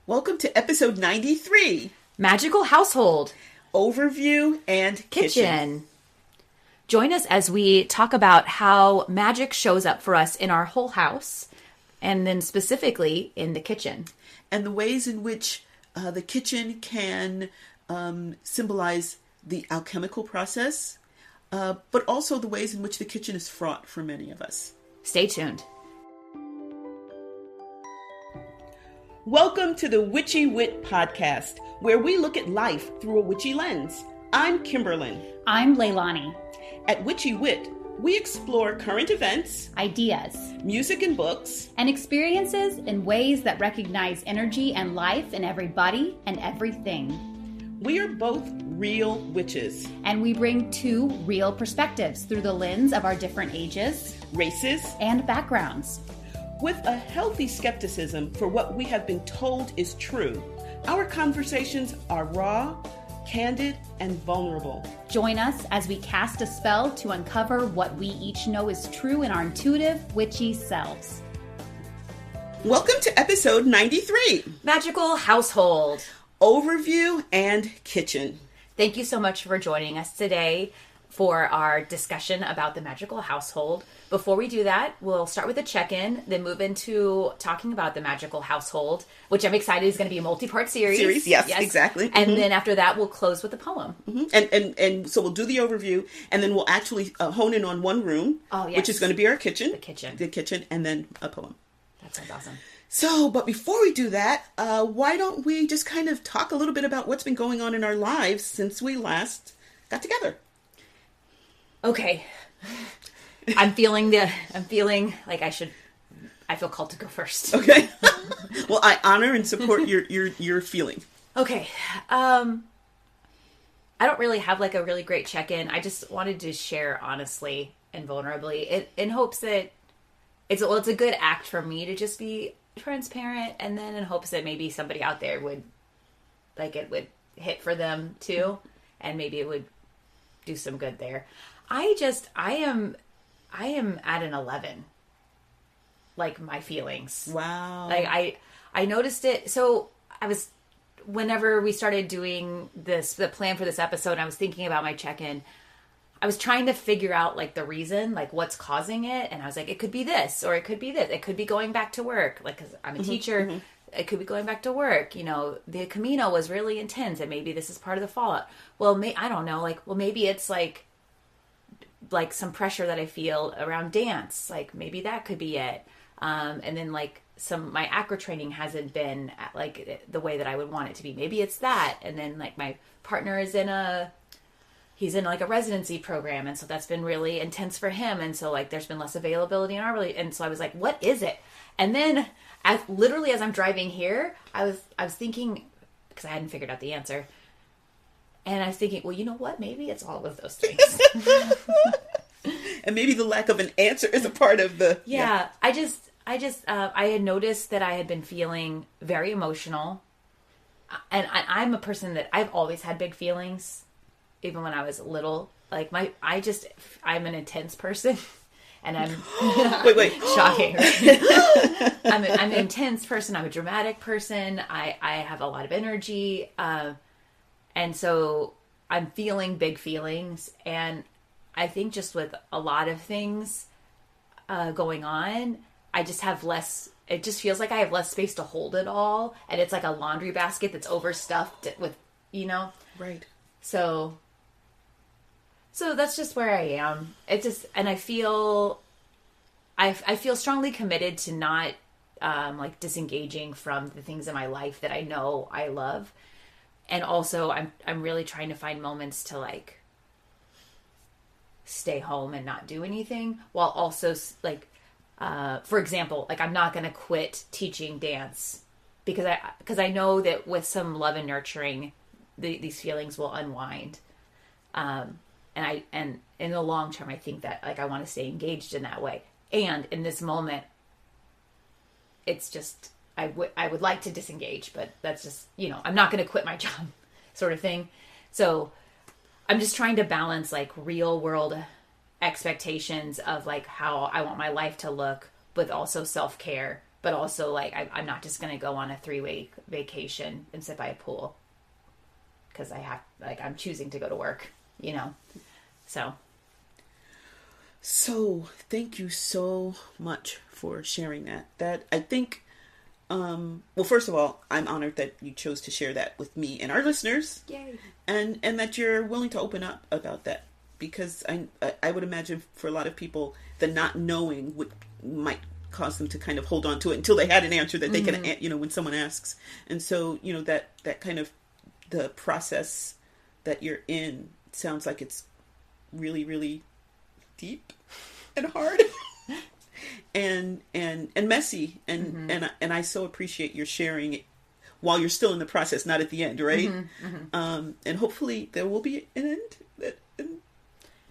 Welcome to episode 93, Magical Household, Overview and Kitchen. Join us as we talk about how magic shows up for us in our whole house, and then specifically in the kitchen. And the ways in which the kitchen can symbolize the alchemical process, but also the ways in which the kitchen is fraught for many of us. Stay tuned. Welcome to the Witchy Wit podcast, where we look at life through a witchy lens. I'm Kimberlyn. I'm Leilani. At Witchy Wit, we explore current events, Ideas, music and books, and experiences in ways that recognize energy and life in everybody and everything. We are both real witches. And we bring two real perspectives through the lens of our different ages, Races, and backgrounds. with a healthy skepticism for what we have been told is true. Our conversations are raw, candid, and vulnerable. Join us as we cast a spell to uncover what we each know is true in our intuitive, witchy selves. Welcome to episode 93, Magical Household, Overview and Kitchen. Thank you so much for joining us today for our discussion about the magical household. Before we do that, we'll start with a check-in, then move into talking about the magical household, which I'm excited is going to be a multi-part series. Yes, exactly. And then after that, we'll close with a poem. And so we'll do the overview, and then we'll actually hone in on one room, which is going to be our kitchen. The kitchen. And then a poem. That sounds awesome. So, but before we do that, why don't we just kind of talk a little bit about what's been going on in our lives since we last got together? Okay. I'm feeling like I feel called to go first. Okay. Well, I honor and support your feeling. Okay. I don't really have like a really great check-in. I just wanted to share honestly and vulnerably in hopes that it's a good act for me to just be transparent, and then in hopes that maybe somebody out there would it would hit for them too, and maybe it would do some good there. I am at an 11. Like my feelings. Wow. Like I noticed it. So whenever we started doing the plan for this episode, I was thinking about my check-in. I was trying to figure out like the reason, like what's causing it. And I was like, it could be this, or it could be this. It could be going back to work. Like, 'cause I'm a teacher. Mm-hmm. It could be going back to work. You know, the Camino was really intense, and maybe this is part of the fallout. Well, I don't know. Maybe it's like some pressure that I feel around dance. Like maybe that could be it. And then like my acro training hasn't been like the way that I would want it to be. Maybe it's that. And then like my partner is he's in like a residency program. And so that's been really intense for him. And so like there's been less availability in our relationship. And so I was like, what is it? And then as I'm driving here, I was thinking, because I hadn't figured out the answer. And I was thinking, well, you know what? Maybe it's all of those things. And maybe the lack of an answer is a part of the... Yeah. I had noticed that I had been feeling very emotional. And I'm a person that I've always had big feelings, even when I was little. Like I'm an intense person. And I'm... Wait. Shocking. Right? I'm an intense person. I'm a dramatic person. I have a lot of energy. And so I'm feeling big feelings, and I think just with a lot of things going on, I just have less, it just feels like I have less space to hold it all, and it's like a laundry basket that's overstuffed with, Right. So that's just where I am. And I feel strongly committed to not like disengaging from the things in my life that I know I love. And also, I'm really trying to find moments to like stay home and not do anything, while also like, for example, like I'm not going to quit teaching dance because I know that with some love and nurturing, these feelings will unwind. And in the long term, I think that like I want to stay engaged in that way. And in this moment, it's just. I would like to disengage, but that's just, I'm not going to quit my job sort of thing. So I'm just trying to balance like real world expectations of like how I want my life to look, but also self-care but also like I'm not just going to go on a 3-week vacation and sit by a pool because I'm choosing to go to work, you know. So thank you so much for sharing that. That I think, well, first of all, I'm honored that you chose to share that with me and our listeners. Yay. And that you're willing to open up about that, because I would imagine for a lot of people, the not knowing might cause them to kind of hold on to it until they had an answer that they can, you know, when someone asks. And so, you know, that kind of the process that you're in sounds like it's really, really deep and hard and messy. And I so appreciate your sharing it while you're still in the process, not at the end, right? And hopefully there will be an end.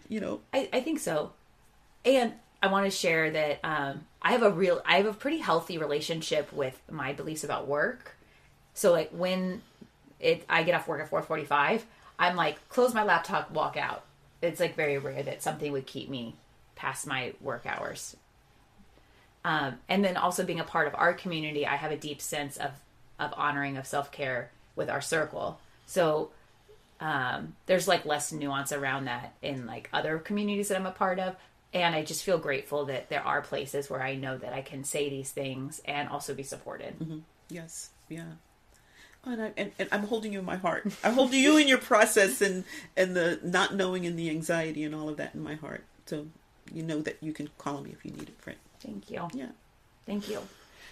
You know, I think so. And I want to share that I have a pretty healthy relationship with my beliefs about work. So like when I get off work at 4:45, I'm like, close my laptop, walk out. It's like very rare that something would keep me past my work hours. And then also being a part of our community, I have a deep sense of honoring of self-care with our circle. So there's like less nuance around that in like other communities that I'm a part of. And I just feel grateful that there are places where I know that I can say these things and also be supported. Yes. Yeah. And I'm holding you in my heart. I'm holding you in your process and the not knowing and the anxiety and all of that in my heart. So you know that you can call on me if you need it, right? Thank you. Yeah. Thank you.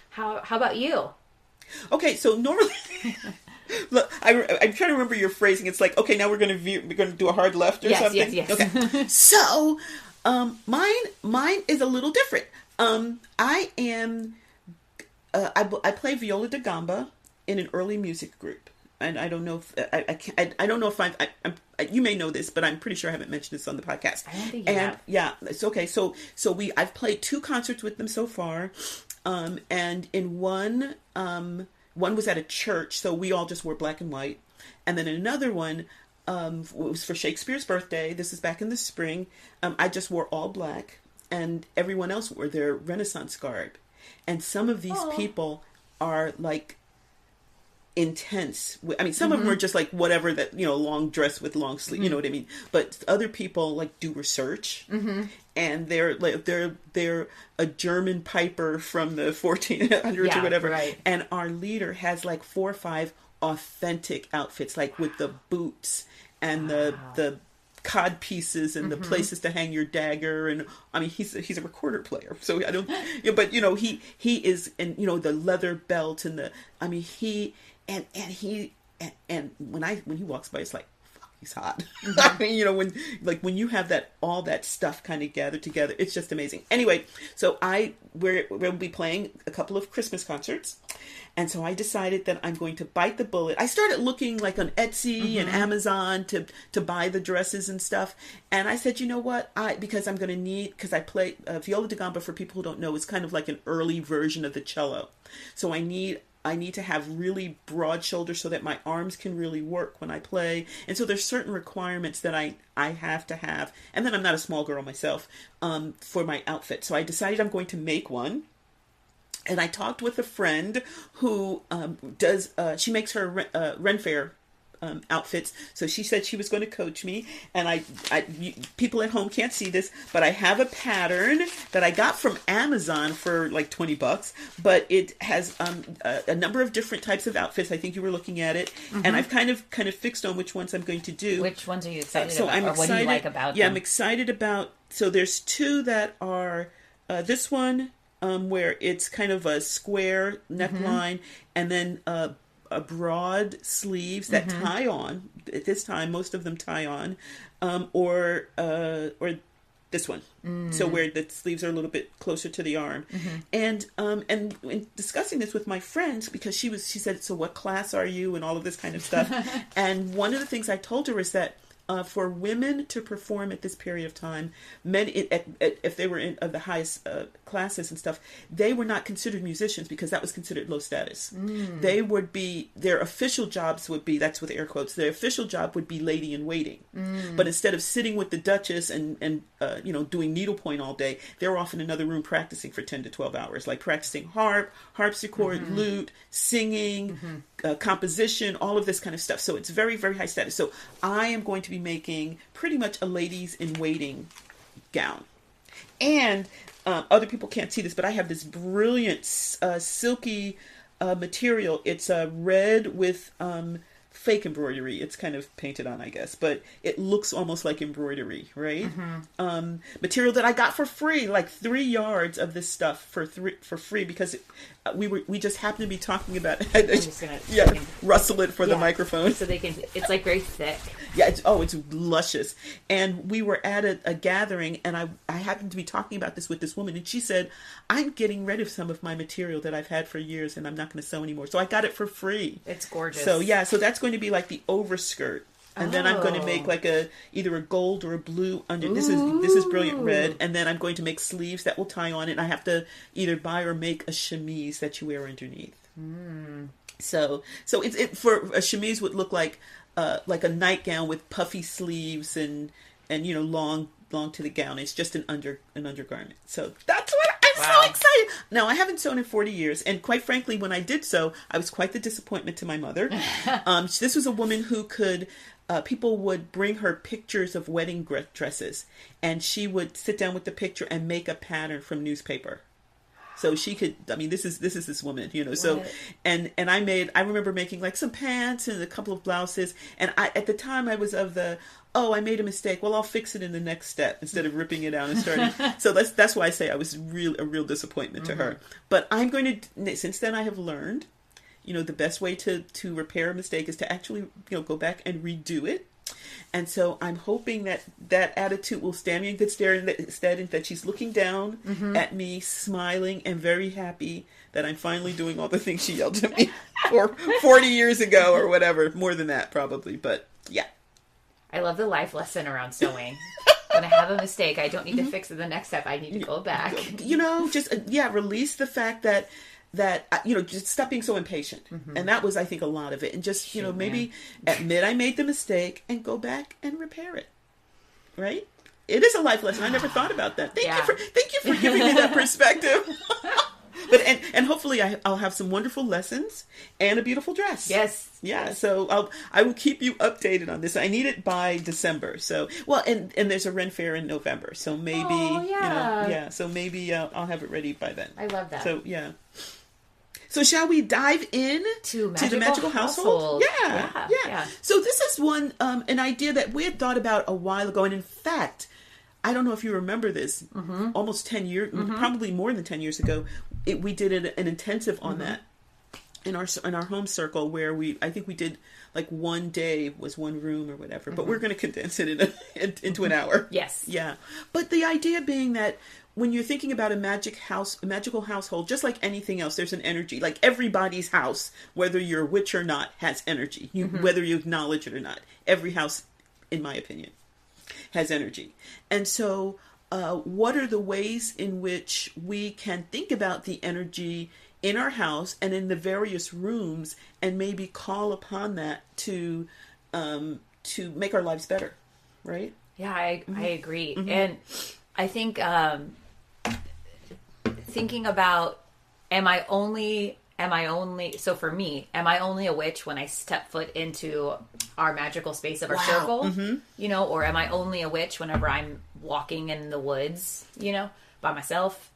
How about you? Okay, so normally, look, I'm trying to remember your phrasing. It's like, okay, now we're going to do a hard left or something. Yes. Okay. So, mine is a little different. I play viola da gamba in an early music group, and I don't know if I don't know if I'm you may know this, but I'm pretty sure I haven't mentioned this on the podcast. I don't think you have. Yeah, it's okay. So I've played 2 concerts with them so far, and in one was at a church, so we all just wore black and white, and then another one it was for Shakespeare's birthday. This is back in the spring. I just wore all black, and everyone else wore their Renaissance garb, and some of these people are like intense. I mean, some of them are just like whatever that, you know, long dress with long sleeve, you know what I mean? But other people like do research, and they're like, they're a German piper from the 1400s or whatever. Right. And our leader has like 4 or 5 authentic outfits, like with the boots and the cod pieces and the places to hang your dagger. And I mean, he's a recorder player, so I don't, you know, but you know, he is, and you know, the leather belt and and when he walks by, it's like, fuck, he's hot. I mean, you know, when you have all that stuff kind of gathered together, it's just amazing. Anyway, so we'll be playing a couple of Christmas concerts. And so I decided that I'm going to bite the bullet. I started looking like on Etsy and Amazon to buy the dresses and stuff. And I said, you know what? Because I'm going to need, because I play viola da gamba, for people who don't know, is kind of like an early version of the cello. So I need to have really broad shoulders so that my arms can really work when I play. And so there's certain requirements that I have to have. And then I'm not a small girl myself, for my outfit. So I decided I'm going to make one. And I talked with a friend who she makes her Ren Fair outfits. So she said she was going to coach me. And people at home can't see this, but I have a pattern that I got from Amazon for like $20, but it has a number of different types of outfits. I think you were looking at it, and I've kind of fixed on which ones I'm going to do. Which ones are you excited about? I'm or excited, what do you like about them? Yeah, I'm excited about. So there's 2 that are this one. Where it's kind of a square neckline, and then a broad sleeves that tie on. At this time, most of them tie on, or this one. So where the sleeves are a little bit closer to the arm. And in discussing this with my friends, because she said, so what class are you, and all of this kind of stuff. And one of the things I told her is that for women to perform at this period of time, men, if they were in of the highest classes and stuff, they were not considered musicians because that was considered low status. They would be, their official jobs would be, that's with air quotes, their official job would be lady in waiting. But instead of sitting with the Duchess and doing needlepoint all day, they were off in another room practicing for 10 to 12 hours, like practicing harpsichord, lute, singing, composition, all of this kind of stuff. So it's very, very high status. So I am going to be making pretty much a ladies in waiting gown. And other people can't see this, but I have this brilliant silky material. It's red with fake embroidery. It's kind of painted on, I guess, but it looks almost like embroidery, right? Material that I got for free, like 3 yards of this stuff for free because we just happened to be talking about it. I'm just gonna rustle it for the microphone so they can. It's like very thick. Yeah, it's luscious. And we were at a gathering, and I happened to be talking about this with this woman, and she said, I'm getting rid of some of my material that I've had for years, and I'm not going to sew anymore. So I got it for free. It's gorgeous. So yeah, so that's going to be like the overskirt. And then I'm going to make like either a gold or a blue under. This is brilliant red. And then I'm going to make sleeves that will tie on it. And I have to either buy or make a chemise that you wear underneath. So it for a chemise would look like a nightgown with puffy sleeves and long to the gown. It's just an undergarment. So that's what I'm so excited. Now, I haven't sewn in 40 years, and quite frankly, when I did sew, I was quite the disappointment to my mother. This was a woman who could. People would bring her pictures of wedding dresses, and she would sit down with the picture and make a pattern from newspaper. So she could, this is this woman, so, and I remember making like some pants and a couple of blouses. And at the time I was of I made a mistake. Well, I'll fix it in the next step instead of ripping it out and starting. So that's why I say I was a real disappointment to her. But I'm going to, since then I have learned, the best way to repair a mistake is to actually, go back and redo it. And so I'm hoping that attitude will stand me in good stead, and that she's looking down at me, smiling and very happy that I'm finally doing all the things she yelled at me for 40 years ago or whatever. More than that, probably. But yeah. I love the life lesson around sewing. When I have a mistake, I don't need to fix it the next step. I need to go back. Just, release the fact that just stop being so impatient. And that was, I think, a lot of it. And just, maybe admit I made the mistake and go back and repair it. Right? It is a life lesson. I never thought about that. Thank you for giving me that perspective. But and hopefully I'll have some wonderful lessons and a beautiful dress. Yes. Yeah. Yes. So I will keep you updated on this. I need it by December. So and there's a Ren Fair in November. So maybe so maybe I'll have it ready by then. I love that. So yeah. So shall we dive in to the Magical Household? Yeah. So this is an idea that we had thought about a while ago, and in fact, I don't know if you remember this. Almost 10 years, probably more than 10 years ago, we did an intensive on that in our home circle, where I think we did like one day was one room or whatever, but we're going to condense it into an hour. Yes. Yeah. But the idea being that when you're thinking about a magical household, just like anything else, there's an energy. Like everybody's house, whether you're a witch or not, has energy. Whether you acknowledge it or not. Every house, in my opinion, has energy. And so what are the ways in which we can think about the energy in our house and in the various rooms, and maybe call upon that to make our lives better, right? Yeah, I agree. And I think thinking about so for me, am I only a witch when I step foot into our magical space of our circle, or am I only a witch whenever I'm walking in the woods, by myself?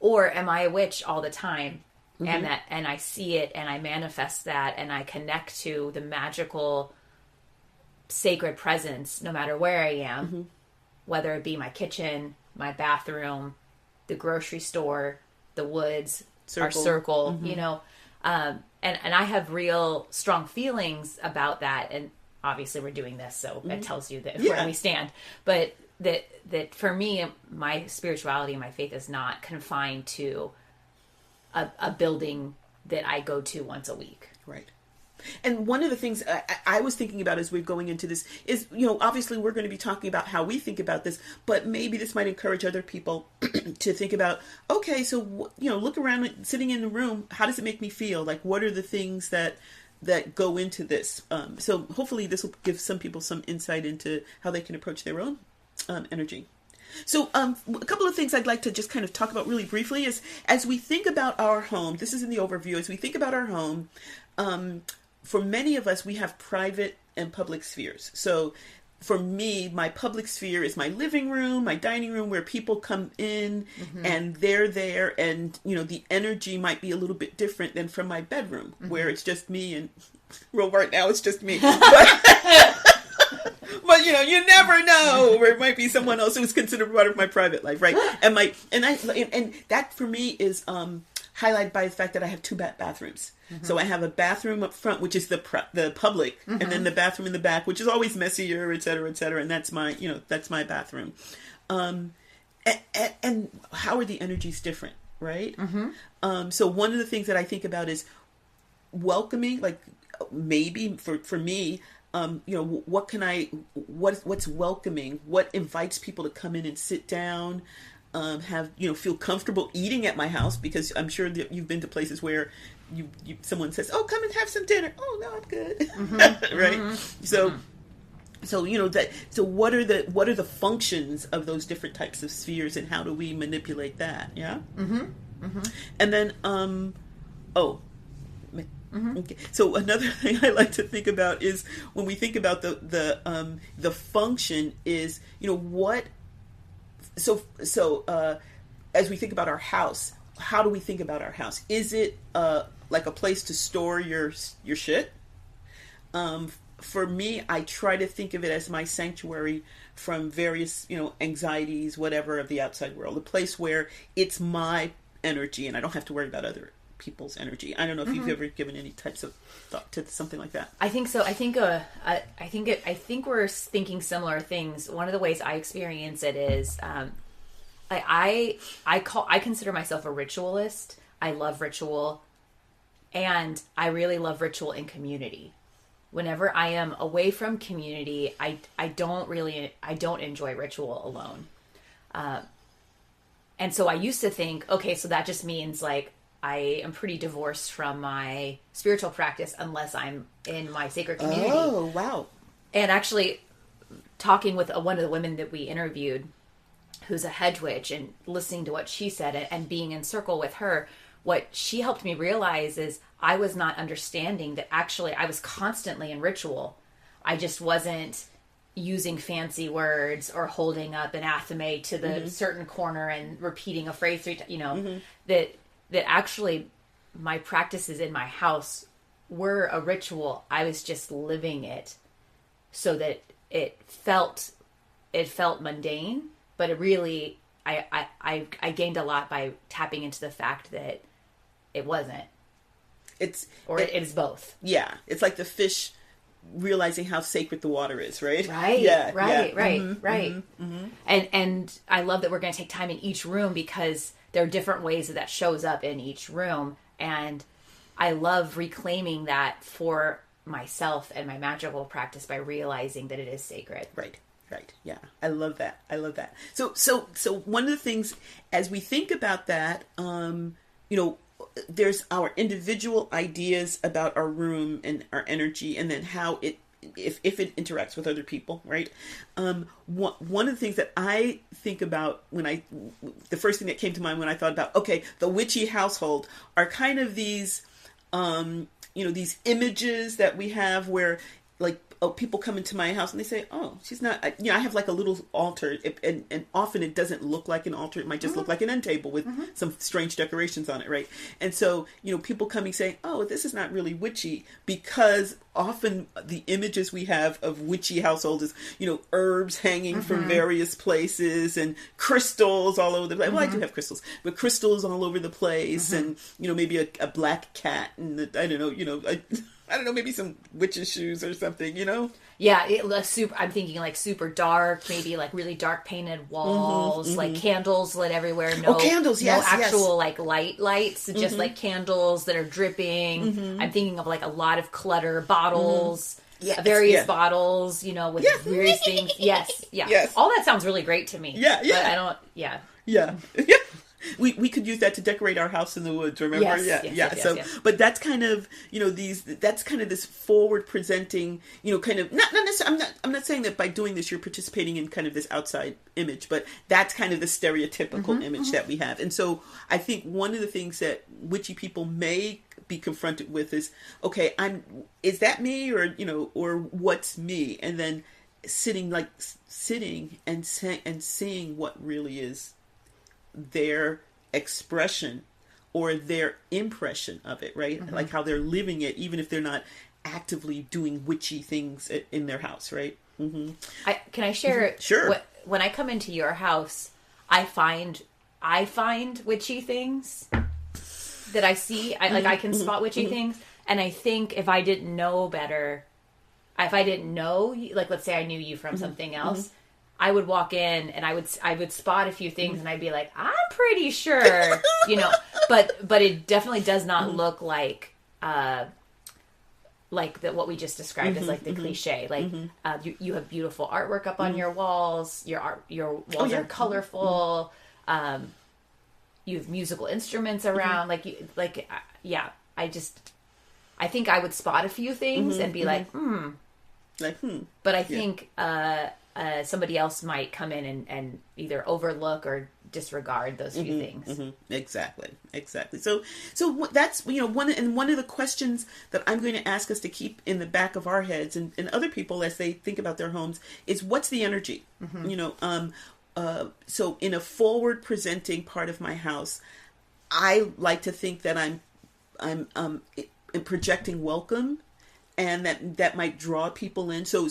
Or am I a witch all the time? And I see it and I manifest that and I connect to the magical sacred presence no matter where I am, whether it be my kitchen, my bathroom, the grocery store, the woods, our circle, and I have real strong feelings about that. And obviously we're doing this, so it tells you that where we stand. But that for me, my spirituality and my faith is not confined to a building that I go to once a week. Right. And one of the things I was thinking about as we're going into this is, obviously we're going to be talking about how we think about this, but maybe this might encourage other people to think about, okay, so, look around, sitting in the room, how does it make me feel? Like, what are the things that go into this? So hopefully this will give some people some insight into how they can approach their own energy. So a couple of things I'd like to just kind of talk about really briefly is, as we think about our home, this is in the overview, as we think about our home, for many of us, we have private and public spheres. So for me, my public sphere is my living room, my dining room, where people come in and they're there. And, the energy might be a little bit different than from my bedroom, where it's just me and, well, right now it's just me. But you never know, or it might be someone else who's considered part of my private life, right? And that for me is highlighted by the fact that I have two bathrooms. So I have a bathroom up front, which is the public, and then the bathroom in the back, which is always messier, et cetera, and that's my bathroom. And how are the energies different, right? So one of the things that I think about is welcoming, like maybe for me. What's welcoming, what invites people to come in and sit down, feel comfortable eating at my house, because I'm sure that you've been to places where someone says, oh, come and have some dinner. Oh, no, I'm good. Right. So what are the functions of those different types of spheres, and how do we manipulate that? Yeah. And then, okay. So another thing I like to think about is, when we think about the function is, what. So as we think about our house, how do we think about our house? Is it like a place to store your shit? For me, I try to think of it as my sanctuary from various anxieties, whatever, of the outside world. A place where it's my energy, and I don't have to worry about other people's energy. I don't know if you've ever given any types of thought to something like that. I think so. I think we're thinking similar things. One of the ways I experience it is, I consider myself a ritualist. I love ritual, and I really love ritual in community. Whenever I am away from community, I don't enjoy ritual alone. And so I used to think, okay, so that just means like I am pretty divorced from my spiritual practice unless I'm in my sacred community. Oh, wow. And actually, talking with one of the women that we interviewed, who's a hedge witch, and listening to what she said and being in circle with her, what she helped me realize is I was not understanding that actually I was constantly in ritual. I just wasn't using fancy words or holding up an athame to the certain corner and repeating a phrase that actually my practices in my house were a ritual. I was just living it so that it felt mundane, but it really, I gained a lot by tapping into the fact that it wasn't. It is both. Yeah. It's like the fish realizing how sacred the water is, right? Right. Yeah. Right. And I love that we're going to take time in each room, because there are different ways that shows up in each room. And I love reclaiming that for myself and my magical practice by realizing that it is sacred. Right. Yeah. I love that. So one of the things, as we think about that, there's our individual ideas about our room and our energy, and then how if it interacts with other people, right? One of the things that I think about the first thing that came to mind when I thought about, okay, the witchy household are kind of these, these images that we have where, like, people come into my house and they say, oh, she's not, I have like a little altar, and often it doesn't look like an altar. It might just look like an end table with some strange decorations on it, right? And so, people coming saying, oh, this is not really witchy, because often the images we have of witchy households is, herbs hanging from various places and crystals all over the place. Well, I do have crystals, but crystals all over the place, and, maybe a black cat, and I don't know, I don't know, maybe some witch's shoes or something, you know? Yeah, I'm thinking like super dark, maybe like really dark painted walls, like candles lit everywhere. No, candles, yes, no actual like lights, just like candles that are dripping. I'm thinking of like a lot of clutter, bottles, various bottles, you know, with various things. Yes. All that sounds really great to me. Yeah. But I don't. Yeah. We could use that to decorate our house in the woods, remember? Yes. But that's kind of, you know, that's kind of this forward presenting, you know, kind of, not necessarily, I'm not saying that by doing this you're participating in kind of this outside image, but that's kind of the stereotypical image that we have. And so I think one of the things that witchy people may be confronted with is, okay, is that me, or, you know, or what's me? And then sitting and seeing what really is their expression or their impression of it, right? Like how they're living it, even if they're not actively doing witchy things in their house, right? Can I share? Sure. When I come into your house, I find witchy things that I see. I can spot witchy things, and I think if I didn't know better, if I didn't know, like let's say I knew you from something else. I would walk in and I would spot a few things and I'd be like, I'm pretty sure, you know, but it definitely does not look like what we just described as like the cliche. Like you have beautiful artwork up on your walls. Your walls are colorful. You have musical instruments around. I think I would spot a few things and be like, But I think somebody else might come in and either overlook or disregard those few things. Exactly. So that's, you know, one of the questions that I'm going to ask us to keep in the back of our heads and other people as they think about their homes is, what's the energy? You know, so in a forward presenting part of my house, I like to think that I'm projecting welcome. And that might draw people in. So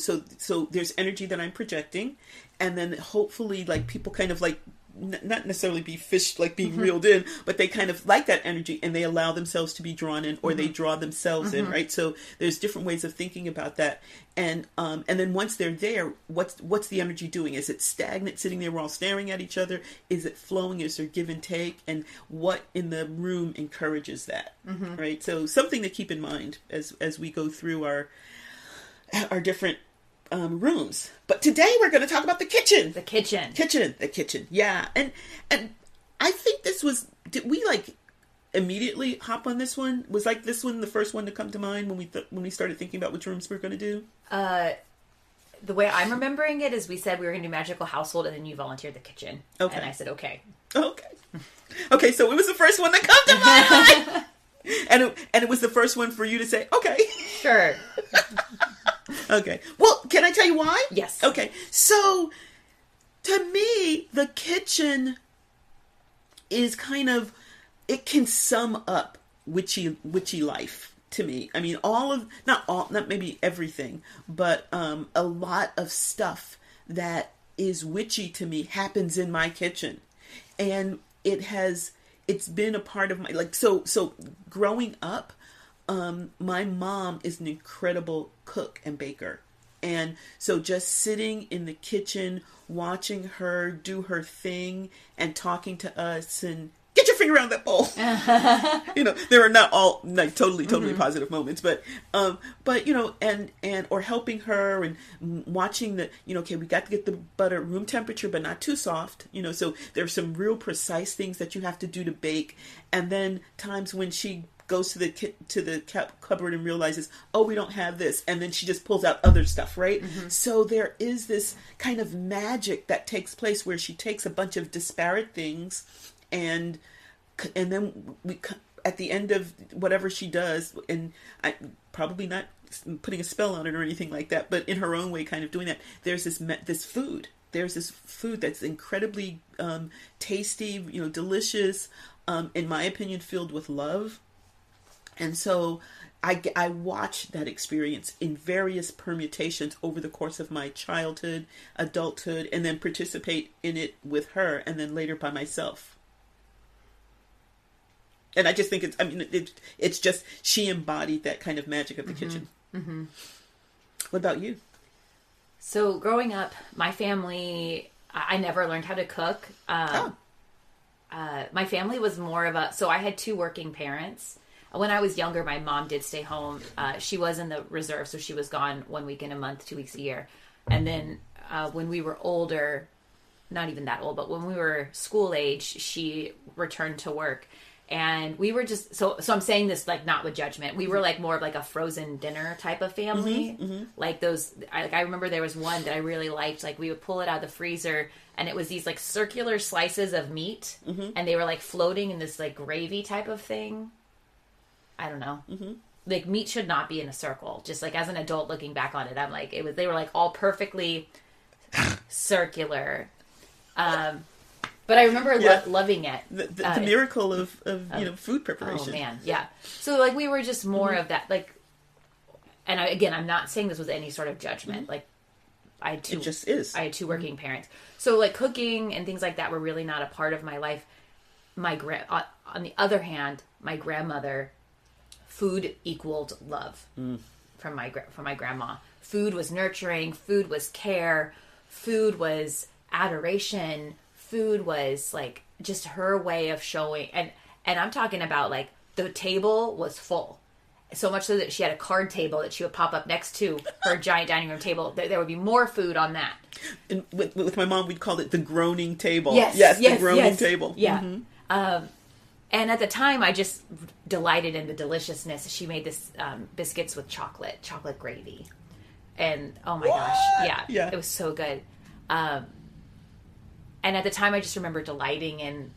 there's energy that I'm projecting, and then hopefully like people kind of like not necessarily be fished, like being reeled in, but they kind of like that energy and they allow themselves to be drawn in, or they draw themselves in, right? So there's different ways of thinking about that. And then once they're there, what's the energy doing? Is it stagnant, sitting there, we're all staring at each other? Is it flowing? Is there give and take? And what in the room encourages that, right? So something to keep in mind as we go through our different rooms. But today we're going to talk about the kitchen. The kitchen. Yeah. And I think did we like immediately hop on this one? Was like this one the first one to come to mind when we started thinking about which rooms we were going to do? The way I'm remembering it is we said we were going to do Magickal household, and then you volunteered the kitchen. Okay. And I said, okay. Okay, so it was the first one that come to mind. and it was the first one for you to say, okay. Sure. Okay. Well, can I tell you why? Yes. Okay. So, to me, the kitchen is kind of, it can sum up witchy life to me. I mean, not maybe everything, but a lot of stuff that is witchy to me happens in my kitchen. And it's been a part of my, like, so growing up, my mom is an incredible cook and baker. And so just sitting in the kitchen, watching her do her thing and talking to us and get your finger around that bowl. You know, there are not all like totally positive moments, but you know, and or helping her and watching the, you know, okay, we got to get the butter room temperature, but not too soft, you know, so there's some real precise things that you have to do to bake. And then times when she goes to the cupboard and realizes, oh, we don't have this, and then she just pulls out other stuff, right? So there is this kind of magic that takes place where she takes a bunch of disparate things, and then we at the end of whatever she does, and I probably not putting a spell on it or anything like that, but in her own way, kind of doing that. There's this food. There's this food that's incredibly tasty, you know, delicious, in my opinion, filled with love. And so I watched that experience in various permutations over the course of my childhood, adulthood, and then participate in it with her, and then later by myself. And I just think it's just, she embodied that kind of magic of the kitchen. Mm-hmm. What about you? So growing up, my family, I never learned how to cook. My family was more of so I had 2 working parents. When I was younger, my mom did stay home. She was in the reserve, so she was gone 1 weekend a month, 2 weeks a year. And then when we were older, not even that old, but when we were school age, she returned to work. And we were just, so I'm saying this like not with judgment. We were like more of like a frozen dinner type of family. Like those, I remember there was one that I really liked. Like we would pull it out of the freezer and it was these like circular slices of meat and they were like floating in this like gravy type of thing. I don't know. Like meat should not be in a circle. Just like as an adult looking back on it, I'm like, they were like all perfectly circular. But I remember loving it. The miracle of food preparation. Oh man, yeah. So like we were just more of that, like, and I'm not saying this with any sort of judgment. Like I had 2. It just is. I had 2 working parents, so like cooking and things like that were really not a part of my life. On the other hand, my grandmother, food equaled love from my grandma. Food was nurturing. Food was care. Food was adoration. Food was like just her way of showing, and I'm talking about like the table was full, so much so that she had a card table that she would pop up next to her giant dining room table. There would be more food on that. And with my mom, we'd call it the groaning table. Yes, the groaning table. Yeah. And at the time, I just delighted in the deliciousness. She made this biscuits with chocolate gravy, and oh my gosh, yeah, it was so good. And at the time, I just remember delighting in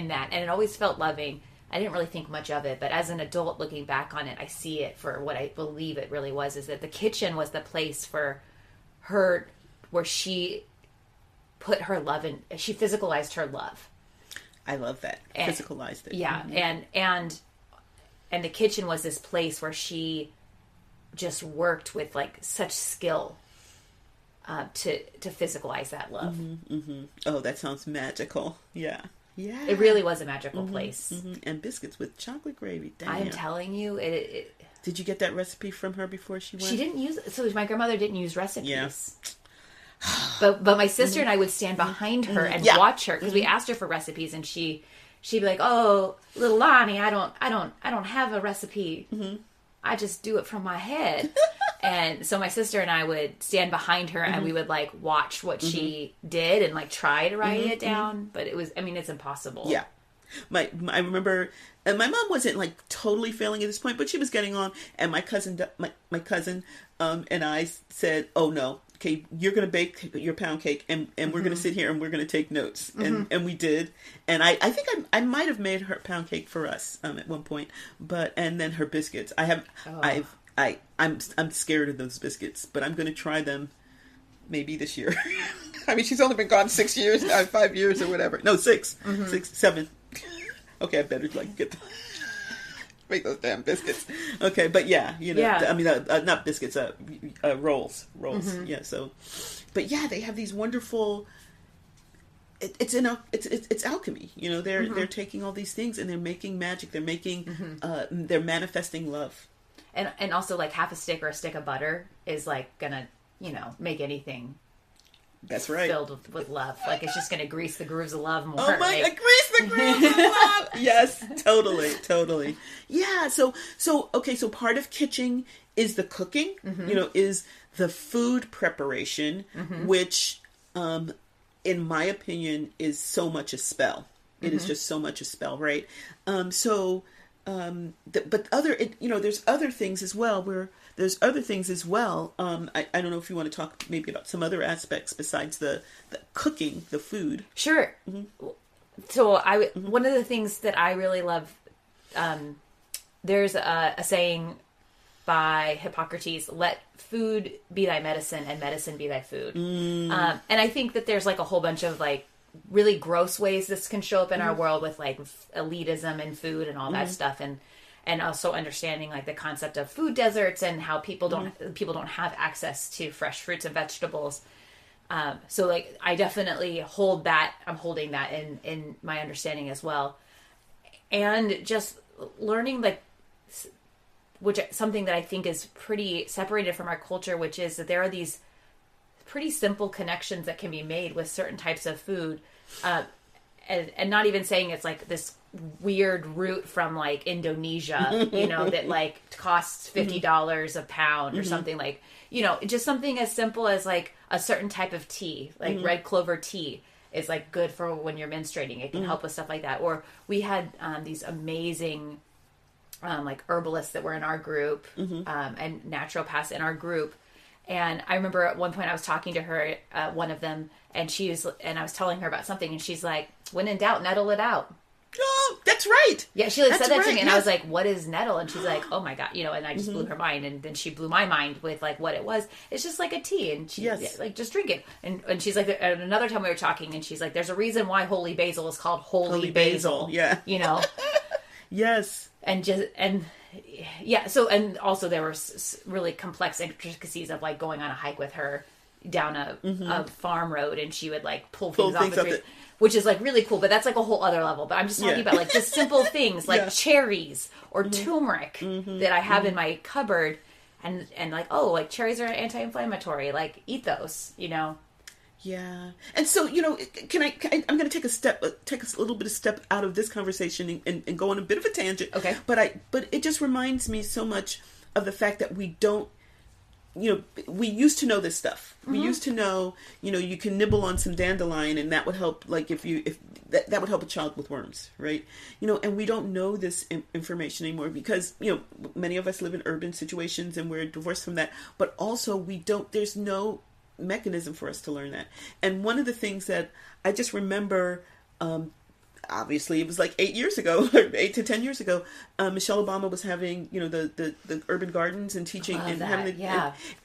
that. And it always felt loving. I didn't really think much of it. But as an adult looking back on it, I see it for what I believe it really was, is that the kitchen was the place for her where she put her love in. She physicalized her love. I love that. Physicalized it. Yeah. And the kitchen was this place where she just worked with like such skill. To physicalize that love. Oh, that sounds magical. Yeah. It really was a magical place. And biscuits with chocolate gravy. Damn. I'm telling you, it. Did you get that recipe from her before she went? She didn't use. So my grandmother didn't use recipes. Yeah. But my sister and I would stand behind her and watch her because we asked her for recipes and she'd be like, "Oh, little Lonnie, I don't have a recipe. I just do it from my head." And so my sister and I would stand behind her and we would like watch what she did and like try to write it down. But it was, it's impossible. Yeah. I remember, and my mom wasn't like totally failing at this point, but she was getting on. And my cousin, and I said, "Oh no, okay, you're going to bake your pound cake and we're going to sit here and we're going to take notes." And we did. And I think I might have made her pound cake for us at one point, and then her biscuits. I'm scared of those biscuits, but I'm going to try them maybe this year. I mean, she's only been gone 6 years, 5 years or whatever. No, 6, 6, 7. Okay, I better make those damn biscuits. Okay, but yeah. I mean, not biscuits, rolls. Yeah. So, but yeah, they have these wonderful. It's alchemy. They're taking all these things and they're making magic. They're making they're manifesting love. And also like half a stick or a stick of butter is like gonna make anything. That's right. Filled with love. Like it's just gonna grease the grooves of love more. Oh my! Grease the grooves of love. Yes, totally. Yeah. So okay. So part of kitchen is the cooking. Is the food preparation, which, in my opinion, is so much a spell. It is just so much a spell, right? But there's other things as well I don't know if you want to talk maybe about some other aspects besides the cooking, the food. Sure. So one of the things that I really love, there's a saying by Hippocrates, "Let food be thy medicine and medicine be thy food." And I think that there's like a whole bunch of like really gross ways this can show up in our world with like elitism and food and all that stuff, and also understanding like the concept of food deserts and how people don't have access to fresh fruits and vegetables. So like I definitely I'm holding that in my understanding as well. and just learning like, which something that I think is pretty separated from our culture, which is that there are these pretty simple connections that can be made with certain types of food. And not even saying it's like this weird root from like Indonesia, you know, that like costs $50 a pound or something, like, you know, just something as simple as like a certain type of tea, like red clover tea is like good for when you're menstruating. It can help with stuff like that. Or we had these amazing like herbalists that were in our group and naturopaths in our group. And I remember at one point I was talking to her, one of them, and I was telling her about something, and she's like, when in doubt, nettle it out. Oh, that's right. Yeah, she like said that to me, and I was like, what is nettle? And she's like, oh my God, you know, and I just blew her mind, and then she blew my mind with like what it was. It's just like a tea, and she like, just drink it. And she's like, and another time we were talking, and she's like, there's a reason why holy basil is called holy basil. Yeah. You know? Yes. Yeah, so, and also there were really complex intricacies of like going on a hike with her down a farm road, and she would like pull things off the trees, which is like really cool, but that's like a whole other level. But I'm just talking about like just simple things like cherries or turmeric that I have in my cupboard, and like, oh, like cherries are anti-inflammatory, like eat those, you know. Yeah. And so, you know, I'm going to take a little bit of step out of this conversation and go on a bit of a tangent. Okay. But it just reminds me so much of the fact that we don't, you know, we used to know this stuff. We used to know, you know, you can nibble on some dandelion and that would help, like if that would help a child with worms, right? You know, and we don't know this information anymore because, you know, many of us live in urban situations and we're divorced from that, but also there's no mechanism for us to learn that. And one of the things that I just remember, obviously it was like 8 years ago, 8 to 10 years ago, Michelle Obama was having, you know, the urban gardens and teaching and having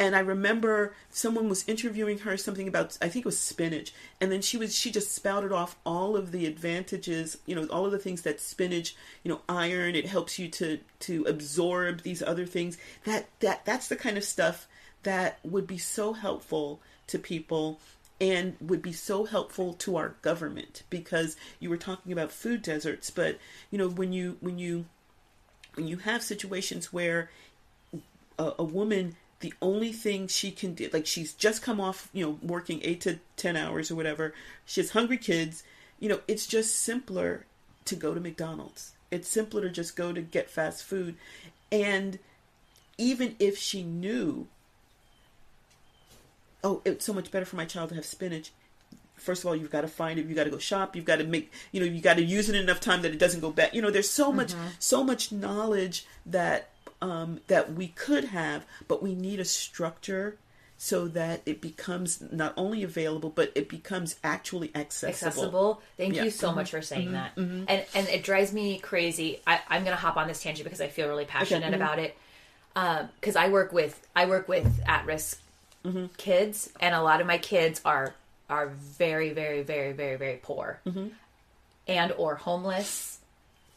and I remember someone was interviewing her something about, I think it was spinach, and then she just spouted off all of the advantages, you know, all of the things that spinach, you know, iron, it helps you to absorb these other things. That's the kind of stuff that would be so helpful to people and would be so helpful to our government, because you were talking about food deserts, but you know, when you have situations where a woman, the only thing she can do, like she's just come off, you know, working 8 to 10 hours or whatever, she has hungry kids, you know, it's just simpler to go to McDonald's. It's simpler to just go to get fast food. And even if she knew, oh, it's so much better for my child to have spinach, first of all, you've got to find it. You've got to go shop. You've got to make, you know, you got to use it enough time that it doesn't go bad. You know, there's so much knowledge that we could have, but we need a structure so that it becomes not only available, but it becomes actually accessible. Thank you so much for saying that. And it drives me crazy. I'm going to hop on this tangent because I feel really passionate about it. Because I work with at-risk kids, and a lot of my kids are very, very, very, very, very poor and or homeless.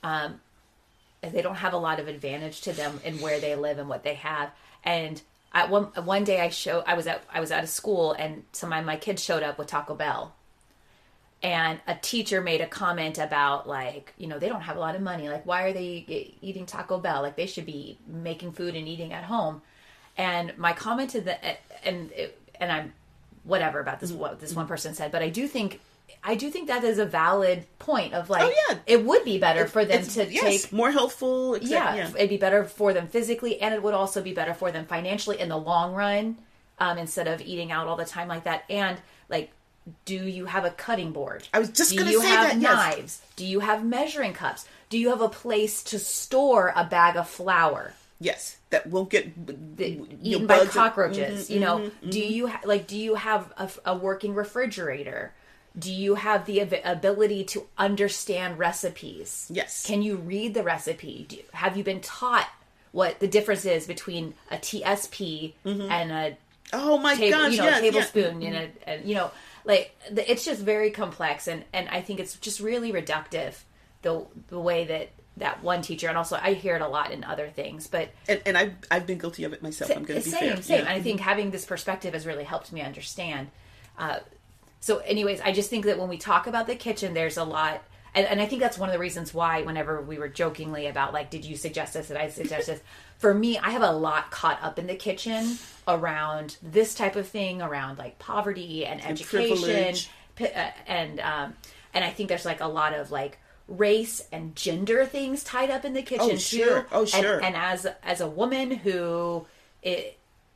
They don't have a lot of advantage to them in where they live and what they have. And at one day I was at a school, and some of my kids showed up with Taco Bell, and a teacher made a comment about, like, you know, they don't have a lot of money. Like, why are they eating Taco Bell? Like, they should be making food and eating at home. And my comment to and I'm whatever about this, what this one person said, but I do think that is a valid point of, like, it would be better for them to take more healthful. It'd be better for them physically, and it would also be better for them financially in the long run, instead of eating out all the time like that. And, like, do you have a cutting board? I was just going to say that. Do you have knives? Do you have measuring cups? Do you have a place to store a bag of flour? Yes, that won't get eaten by cockroaches. You know, do you have a working refrigerator? Do you have the ability to understand recipes? Yes. Can you read the recipe? Have you been taught what the difference is between a TSP and a tablespoon? And you know, like, it's just very complex, and I think it's just really reductive the way that one teacher, and also I hear it a lot in other things, but and I've been guilty of it myself. I'm going to be fair. Same. And I think having this perspective has really helped me understand. So anyways, I just think that when we talk about the kitchen, there's a lot, and I think that's one of the reasons why whenever we were jokingly about like, did you suggest this? Did I suggest this? For me, I have a lot caught up in the kitchen around this type of thing, around like poverty and education, and I think there's like a lot of like race and gender things tied up in the kitchen too. Oh, sure. And as a woman who,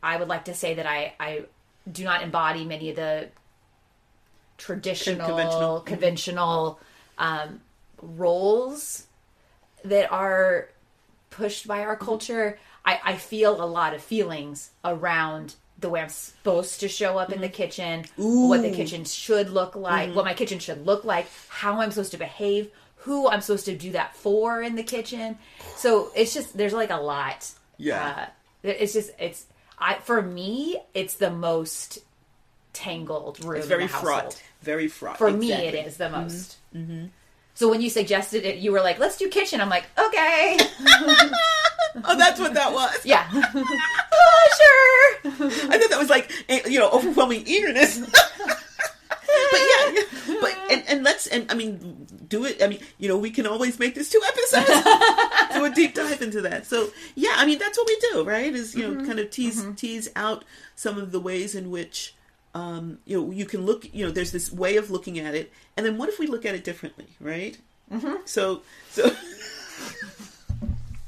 I would like to say that I do not embody many of the traditional, conventional roles that are pushed by our culture. I feel a lot of feelings around the way I'm supposed to show up in the kitchen, what the kitchen should look like, what my kitchen should look like, how I'm supposed to behave, who I'm supposed to do that for in the kitchen. So it's just, there's like a lot. Yeah. For me, it's the most tangled room. It's very in the household. fraught. Very fraught. For me, it is the most. So when you suggested it, you were like, let's do kitchen. I'm like, okay. Oh, that's what that was. Yeah. Oh, sure. I thought that was like, overwhelming eagerness. I mean, do it. I mean, we can always make this 2 episodes. Do a deep dive into that. So yeah, I mean, that's what we do, right? Is, kind of tease out some of the ways in which, you can look, there's this way of looking at it. And then what if we look at it differently, right? So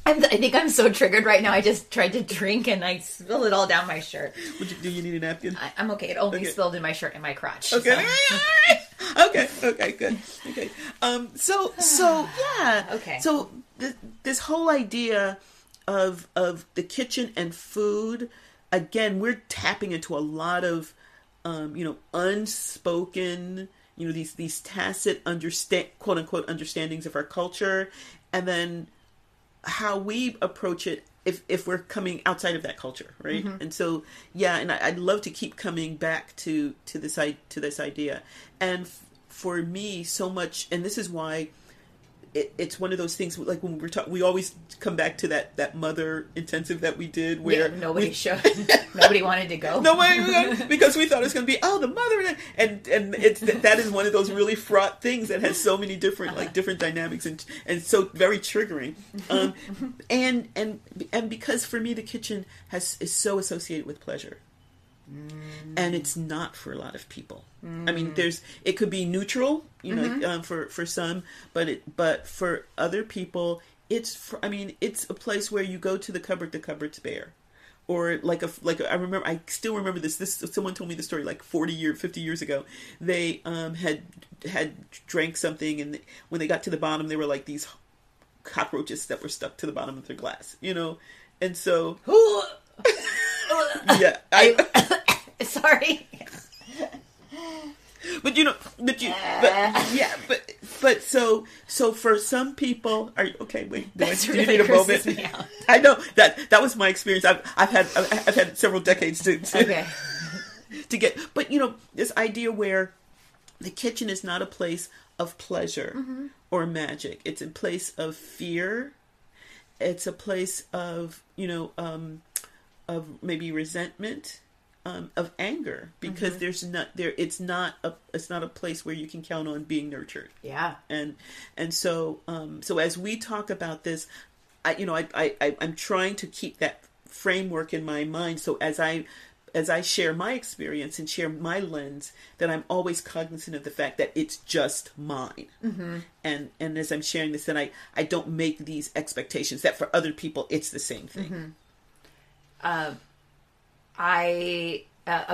I think I'm so triggered right now. I just tried to drink and I spilled it all down my shirt. Do you need a napkin? I'm okay. It only spilled in my shirt and my crotch. Okay. So. Okay, good. Okay. So yeah. Okay. So this whole idea of the kitchen and food, again, we're tapping into a lot of unspoken, these tacit quote unquote understandings of our culture, and then how we approach it if we're coming outside of that culture, right? And so yeah, and I'd love to keep coming back to this idea. And for me, so much, and this is why it's one of those things, like when we're talking, we always come back to that mother intensive that we did where nobody wanted to go. Nobody, because we thought it was going to be, the mother, and that is one of those really fraught things that has so many different different dynamics and so very triggering. And because for me the kitchen is so associated with pleasure. And it's not for a lot of people. I mean, it could be neutral, for some, but for other people, it's a place where you go to the cupboard's bare, or I still remember this. Someone told me the story like 50 years ago. They had drank something, and when they got to the bottom, they were like these cockroaches that were stuck to the bottom of their glass, and so. Yeah, sorry. But so for some people, are you okay? Wait, do you really need a moment? I know that was my experience. I've had several decades to okay. to get, but this idea where the kitchen is not a place of pleasure or magic. It's a place of fear. It's a place of of maybe resentment, of anger, because it's not a place where you can count on being nurtured. Yeah. And so as we talk about this, I'm trying to keep that framework in my mind. So as I share my experience and share my lens, that I'm always cognizant of the fact that it's just mine. And as I'm sharing this, then I don't make these expectations that for other people it's the same thing. A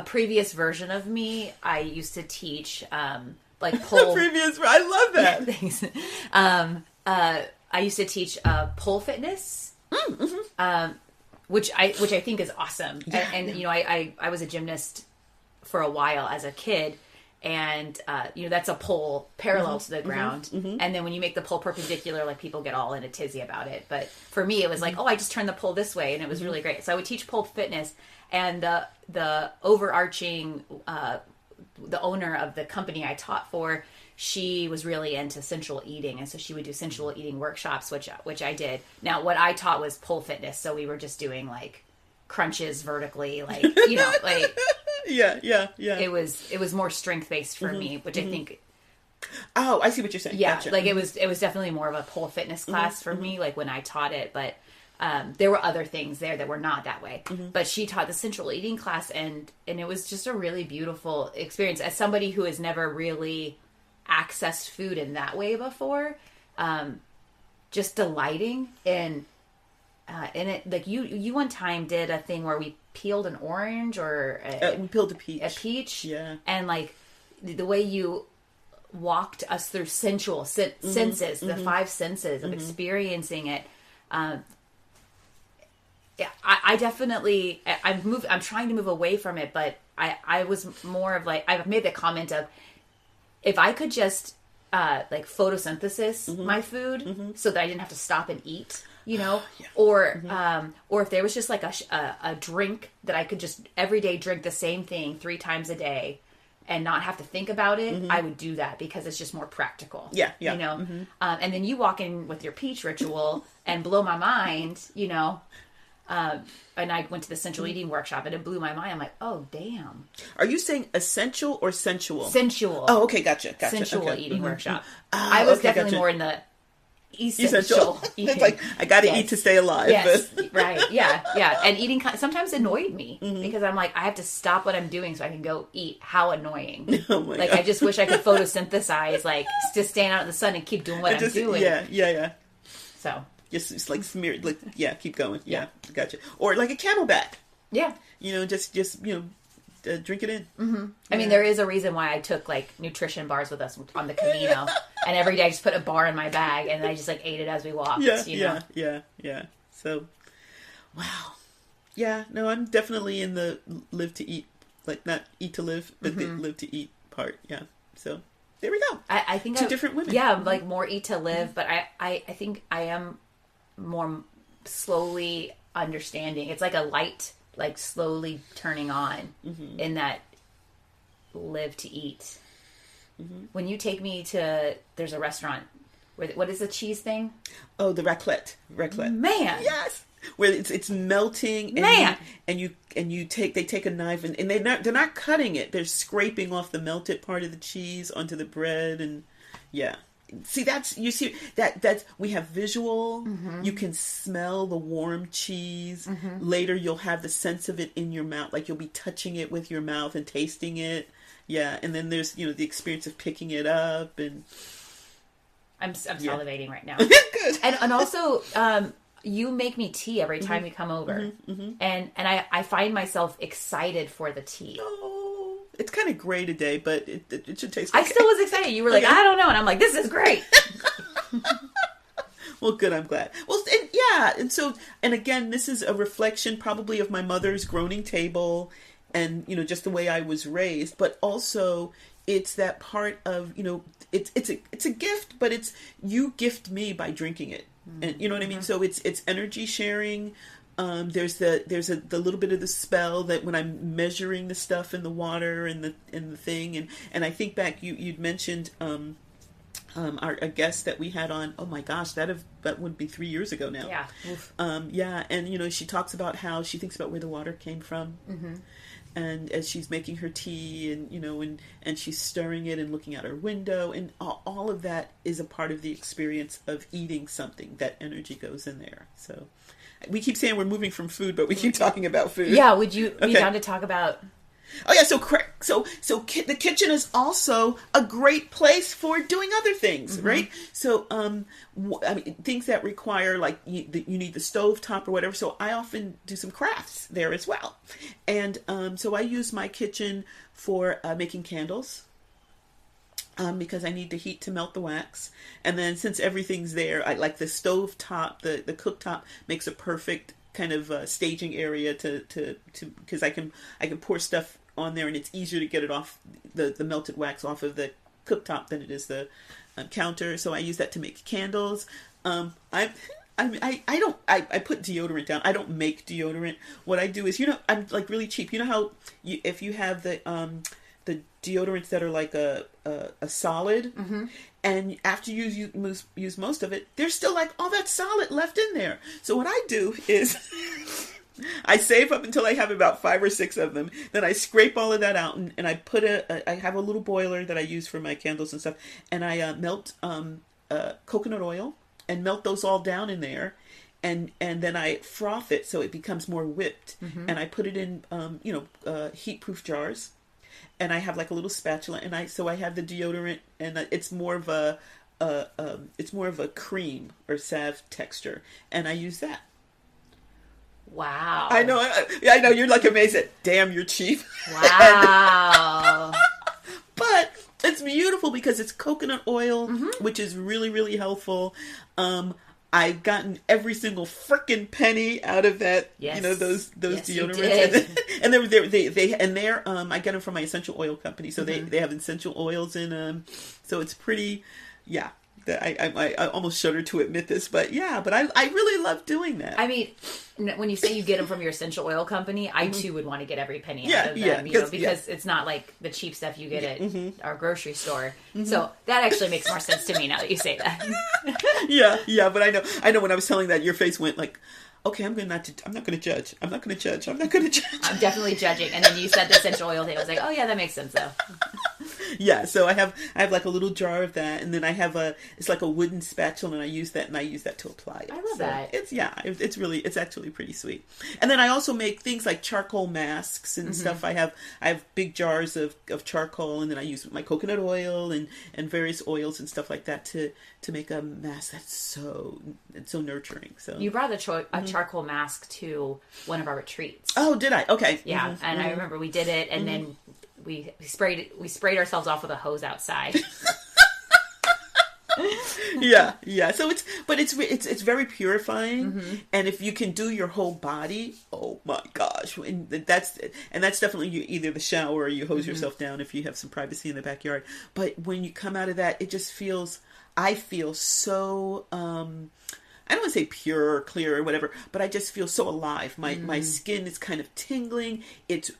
previous version of me, I used to teach, pole. I love that. Thanks. I used to teach pole fitness, which I think is awesome. Yeah, and I was a gymnast for a while as a kid, and that's a pole parallel to the ground, and then when you make the pole perpendicular, like people get all in a tizzy about it. But for me, it was like, I just turned the pole this way, and it was really great. So I would teach pole fitness, and the overarching the owner of the company I taught for, she was really into sensual eating, and so she would do sensual eating workshops, which I did. Now, what I taught was pole fitness, so we were just doing like crunches vertically, like like. Yeah. It was more strength based for me, which I think Oh, I see what you're saying. Yeah, Gotcha. like it was definitely more of a pole fitness class for me, like when I taught it, but there were other things there that were not that way. But she taught the central eating class, and it was just a really beautiful experience. As somebody who has never really accessed food in that way before, just delighting in it. Like you one time did a thing where we peeled an orange or we peeled a peach. A peach, yeah. And like the way you walked us through sensual senses, the five senses of experiencing it. Yeah, I definitely, I'm trying to move away from it, but I was more of like, I've made the comment of, if I could just, like photosynthesis my food so that I didn't have to stop and eat, you know, or if there was just like a drink that I could just every day drink the same thing 3 times a day and not have to think about it, I would do that because it's just more practical. Yeah, yeah. You know, and then you walk in with your peach ritual and blow my mind, you know. And I went to the sensual eating workshop and it blew my mind. I'm like, oh, damn. Are you saying essential or sensual? Sensual. Oh, okay. Gotcha. Sensual okay. eating workshop. I was definitely more in the essential eating. It's like, I got to eat to stay alive. Yes, right. Yeah, yeah. And eating sometimes annoyed me because I'm like, I have to stop what I'm doing so I can go eat. How annoying. Oh my like, God. I just wish I could photosynthesize, like, just stand out in the sun and keep doing what I'm doing. Yeah. So. Just like smear, like, keep going. Yeah, gotcha. Or like a Camelback. Yeah. You know, just drink it in. Mm-hmm. I mean, there is a reason why I took like nutrition bars with us on the Camino, and every day I just put a bar in my bag and I just like ate it as we walked. Yeah. So, wow. Yeah, no, I'm definitely in the live to eat, like not eat to live, but the live to eat part. Yeah. So there we go. I think two different women. Yeah, like more eat to live, but I think I am more slowly understanding. It's like a light, like slowly turning on in that live to eat. When you take me to, there's a restaurant where, what is the cheese thing? Oh, the raclette. Man. Yes. Where it's melting, and man, they take a knife and they're not cutting it. They're scraping off the melted part of the cheese onto the bread, and yeah. See, that's we have visual. You can smell the warm cheese. Later, you'll have the sense of it in your mouth, like you'll be touching it with your mouth and tasting it. Yeah, and then there's the experience of picking it up, and I'm salivating right now. Good. And also, you make me tea every time you come over, and I find myself excited for the tea. Oh, it's kind of gray today, but it should taste okay. I still was excited. You were like, I don't know, and I'm like, this is great. Well, good. I'm glad. Well, and again, this is a reflection probably of my mother's groaning table, and just the way I was raised, but also it's that part of it's a gift, but it's you gift me by drinking it. And you know what I mean? So it's energy sharing. There's the little bit of the spell that when I'm measuring the stuff in the water and the thing, and I think back you'd mentioned a guest that we had on. Oh my gosh, that would be 3 years ago now. Yeah. Oof. And she talks about how she thinks about where the water came from. And as she's making her tea and she's stirring it and looking out her window, and all of that is a part of the experience of eating something. That energy goes in there. So we keep saying we're moving from food, but we keep talking about food. Yeah, would you be down to talk about... Oh yeah, so the kitchen is also a great place for doing other things, right? So things that require, like you need the stove top or whatever. So I often do some crafts there as well, and so I use my kitchen for making candles. Because I need the heat to melt the wax, and then since everything's there, I like the stove top, the cooktop makes a perfect kind of staging area to because I can pour stuff on there, and it's easier to get it off the melted wax off of the cooktop than it is the counter. So I use that to make candles. I put deodorant down. I don't make deodorant. What I do is, I'm like really cheap. You know how if you have the deodorants that are like a solid, and after you use most of it, there's still like all that solid left in there. So what I do is I save up until I have about 5 or 6 of them. Then I scrape all of that out, and I put I have a little boiler that I use for my candles and stuff, and I melt coconut oil and melt those all down in there, and then I froth it so it becomes more whipped, and I put it in heat-proof jars, and I have like a little spatula, and I have the deodorant, and it's more of a cream or salve texture, and I use that. Wow. I know. I know. You're like amazed at, damn, you're cheap. Wow. But it's beautiful because it's coconut oil, which is really, really helpful. I've gotten every single frickin' penny out of that. Yes. Those Yes, deodorants, and they're I get them from my essential oil company, so they have essential oils in them. So it's pretty, yeah. I almost shudder to admit this, but I really love doing that. I mean, when you say you get them from your essential oil company, I too would want to get every penny out of them, because it's not like the cheap stuff you get at our grocery store. So that actually makes more sense to me now that you say that. yeah, but I know when I was telling that, your face went like, okay, I'm not going to judge. I'm I'm definitely judging. And then you said the essential oil thing. I was like, oh yeah, that makes sense though. Yeah, so I have like a little jar of that, and then I have it's like a wooden spatula, and I use that to apply it. I love that. It's actually pretty sweet. And then I also make things like charcoal masks and stuff. I have big jars of charcoal, and then I use my coconut oil and various oils and stuff like that to make a mask that's so nurturing. So you brought a charcoal mask to one of our retreats. Oh, did I? Okay. Yeah, and I remember we did it, and then we sprayed ourselves off with a hose outside. yeah. So it's very purifying, and if you can do your whole body, oh my gosh, and that's definitely either the shower or you hose yourself down if you have some privacy in the backyard. But when you come out of that, it just I feel so. I don't want to say pure or clear or whatever, but I just feel so alive. My skin is kind of tingling.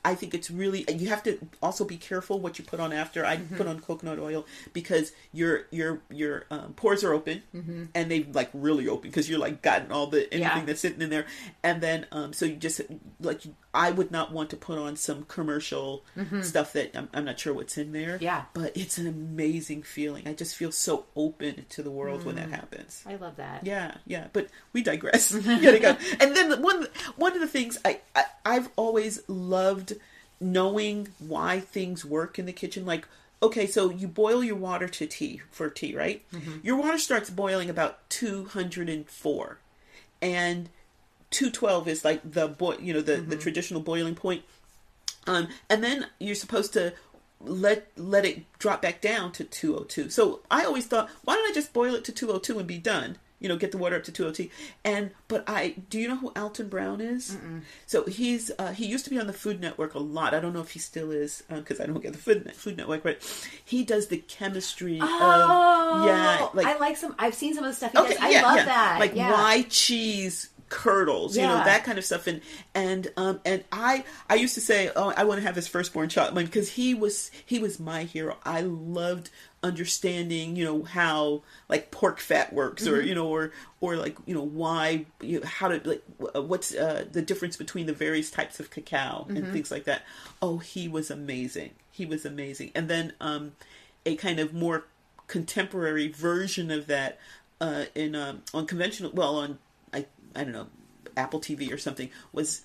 I think it's really, you have to also be careful what you put on after. I put on coconut oil because your pores are open, and they like really open because you're like gotten all anything that's sitting in there. And then, so you just like, I would not want to put on some commercial stuff that I'm not sure what's in there. Yeah. But it's an amazing feeling. I just feel so open to the world when that happens. I love that. Yeah. But we digress. Gotta go. And then one of the things I've always loved knowing why things work in the kitchen. Like, okay, so you boil your water for tea, right? Your water starts boiling about 204, and 212 is like the traditional boiling point. And then you're supposed to let it drop back down to 202. So I always thought, why don't I just boil it to 202 and be done? Get the water up to 202. But do you know who Alton Brown is? So he used to be on the Food Network a lot. I don't know if he still is, because I don't get the Food Network, but he does the chemistry of, I like I've seen some of the stuff he does. I love that. Like why cheese curdles, that kind of stuff. And I used to say, oh, I want to have his firstborn child, because he was my hero. I loved understanding, how like pork fat works, or like, why, how to, like, what's the difference between the various types of cacao and things like that. Oh, he was amazing. And then a kind of more contemporary version of that on conventional, on I don't know, Apple TV or something, was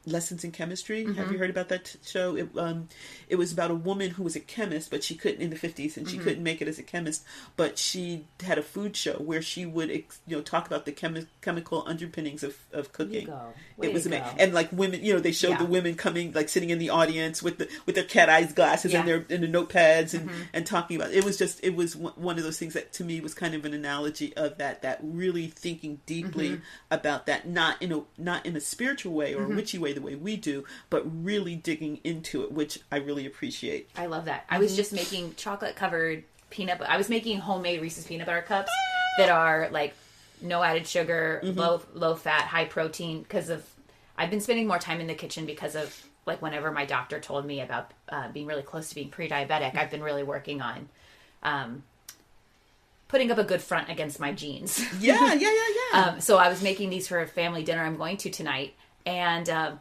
Lessons in Chemistry. Have you heard about that show? It was about a woman who was a chemist, but she couldn't, in the 50s, and she couldn't make it as a chemist, but she had a food show where she would talk about the chemical underpinnings of cooking. It was amazing. And like women, they showed the women coming, like sitting in the audience with their cat eyes glasses and their the notepads and talking about it. It was one of those things that to me was kind of an analogy of that really thinking deeply about that, not in a spiritual way or a witchy way, the way we do, but really digging into it, which I really appreciate. I love that. I was just making chocolate covered I was making homemade Reese's peanut butter cups that are like no added sugar, low fat, high protein, because I've been spending more time in the kitchen because of like whenever my doctor told me about being really close to being pre-diabetic, I've been really working on putting up a good front against my jeans. Yeah. So I was making these for a family dinner I'm going to tonight, and